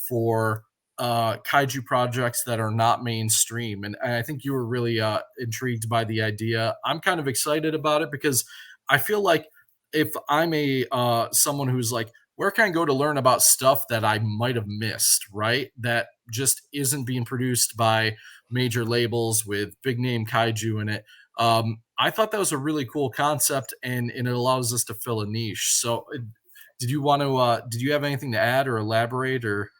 for kaiju projects that are not mainstream. And I think you were really intrigued by the idea. I'm kind of excited about it because I feel like if I'm a someone who's like, where can I go to learn about stuff that I might have missed, right? That just isn't being produced by major labels with big name kaiju in it. I thought that was a really cool concept, and it allows us to fill a niche. So, did you have anything to add or elaborate or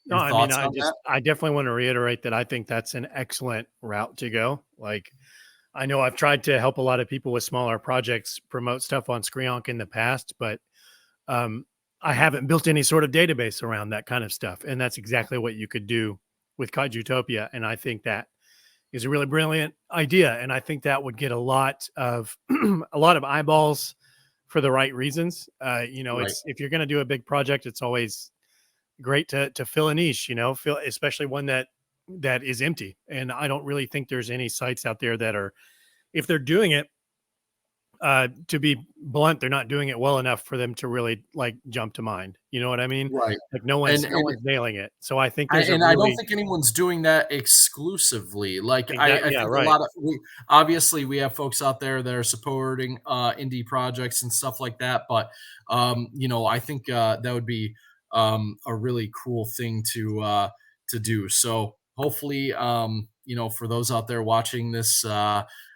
No,
your
I mean,
thoughts on that?
I definitely want to reiterate that I think that's an excellent route to go. Like, I know I've tried to help a lot of people with smaller projects promote stuff on Screonk in the past, but um, I haven't built any sort of database around that kind of stuff. And that's exactly what you could do with Kaijutopia. And I think that is a really brilliant idea. And I think that would get a lot of a lot of eyeballs for the right reasons.
Right.
It's if you're going to do a big project, it's always great to fill a niche, fill especially one that is empty. And I don't really think there's any sites out there that are, if they're doing it, to be blunt, they're not doing it well enough for them to really like jump to mind. You know what I mean?
Right.
Like no
And
one's no
and
one's nailing it. So I think
I
there's a
and I don't
really
think anyone's doing that exclusively. Like, I
yeah,
think a
right.
lot of obviously, we have folks out there that are supporting, indie projects and stuff like that, but, I think, that would be, a really cool thing to do. So, hopefully, for those out there watching this,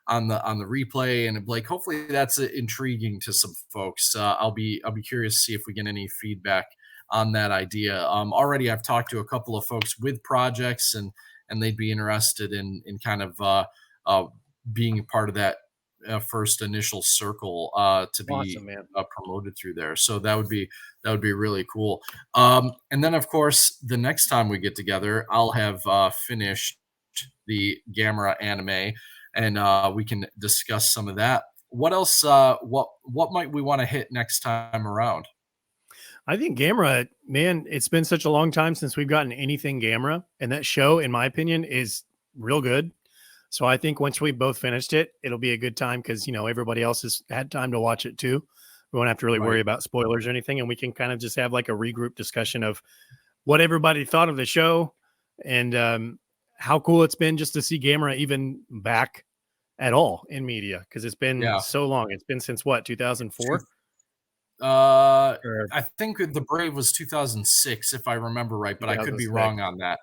on the replay and Blake, hopefully that's intriguing to some folks. I'll be curious to see if we get any feedback on that idea. Already, I've talked to a couple of folks with projects, and they'd be interested in kind of uh, being a part of that first initial circle to be
Awesome, man.
promoted through there. So that would be really cool. And then, of course, the next time we get together, I'll have finished the Gamera anime, and we can discuss some of that. What else? What might we want to hit next time around?
I think Gamera, man, it's been such a long time since we've gotten anything Gamera, and that show, in my opinion, is real good. So I think once we both finished it, it'll be a good time because everybody else has had time to watch it too. We won't have to really
Right.
worry about spoilers or anything, and we can kind of just have like a regroup discussion of what everybody thought of the show and how cool it's been just to see Gamera even back at all in media because it's been
Yeah.
so long. It's been since what,
Two
2004? Or
I think The Brave was 2006, if I remember right, but I could be
2006?
wrong on that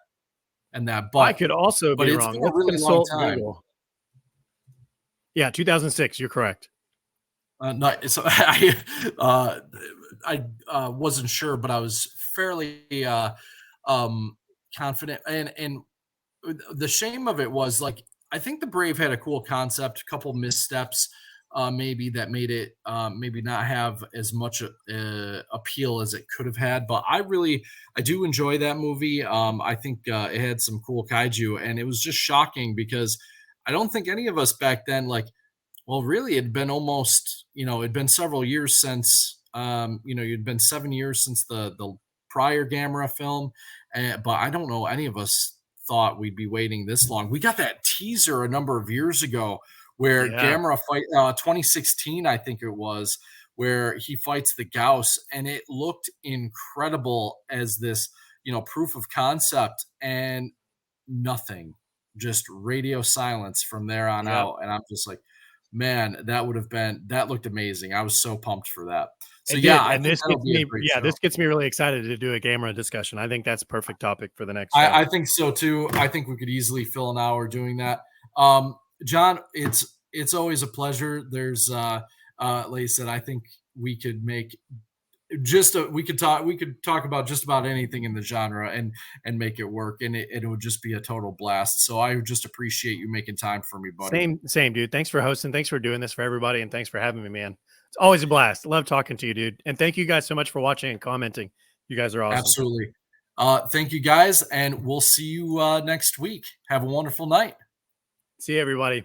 and that,
I could also
but
be
it's
wrong.
been a
Let's
really long
consult
time.
Google. Yeah, 2006, you're correct.
Not so uh, I wasn't sure, but I was fairly, um, confident, and the shame of it was, like, I think The Brave had a cool concept, a couple missteps, maybe that made it, maybe not have as much, appeal as it could have had, but I do enjoy that movie. I think, it had some cool kaiju, and it was just shocking because I don't think any of us back then, like, well, really, it'd been almost, it'd been several years since, it'd been 7 years since the prior Gamera film, but I don't know any of us thought we'd be waiting this long. We got that teaser a number of years ago where
Yeah,
Gamera 2016, I think it was, where he fights the Gauss, and it looked incredible as this, proof of concept, and nothing, just radio silence from there on
yep.
out. And I'm just like, man, that looked amazing. I was so pumped for that. So
It
yeah,
did,
I
and
think
this
that'll
gets
be a
me
great
yeah,
show.
this gets me really excited to do a Gamera discussion. I think that's a perfect topic for the next show.
I think so too. I think we could easily fill an hour doing that. John, it's always a pleasure. Like I said, I think we could make we could talk about just about anything in the genre and make it work, and it would just be a total blast. So I would just appreciate you making time for me, buddy.
Same, dude. Thanks for hosting. Thanks for doing this for everybody, and thanks for having me, man. It's always a blast. Love talking to you, dude. And thank you guys so much for watching and commenting. You guys are awesome.
Absolutely. Thank you guys, and we'll see you next week. Have a wonderful night.
See you, everybody.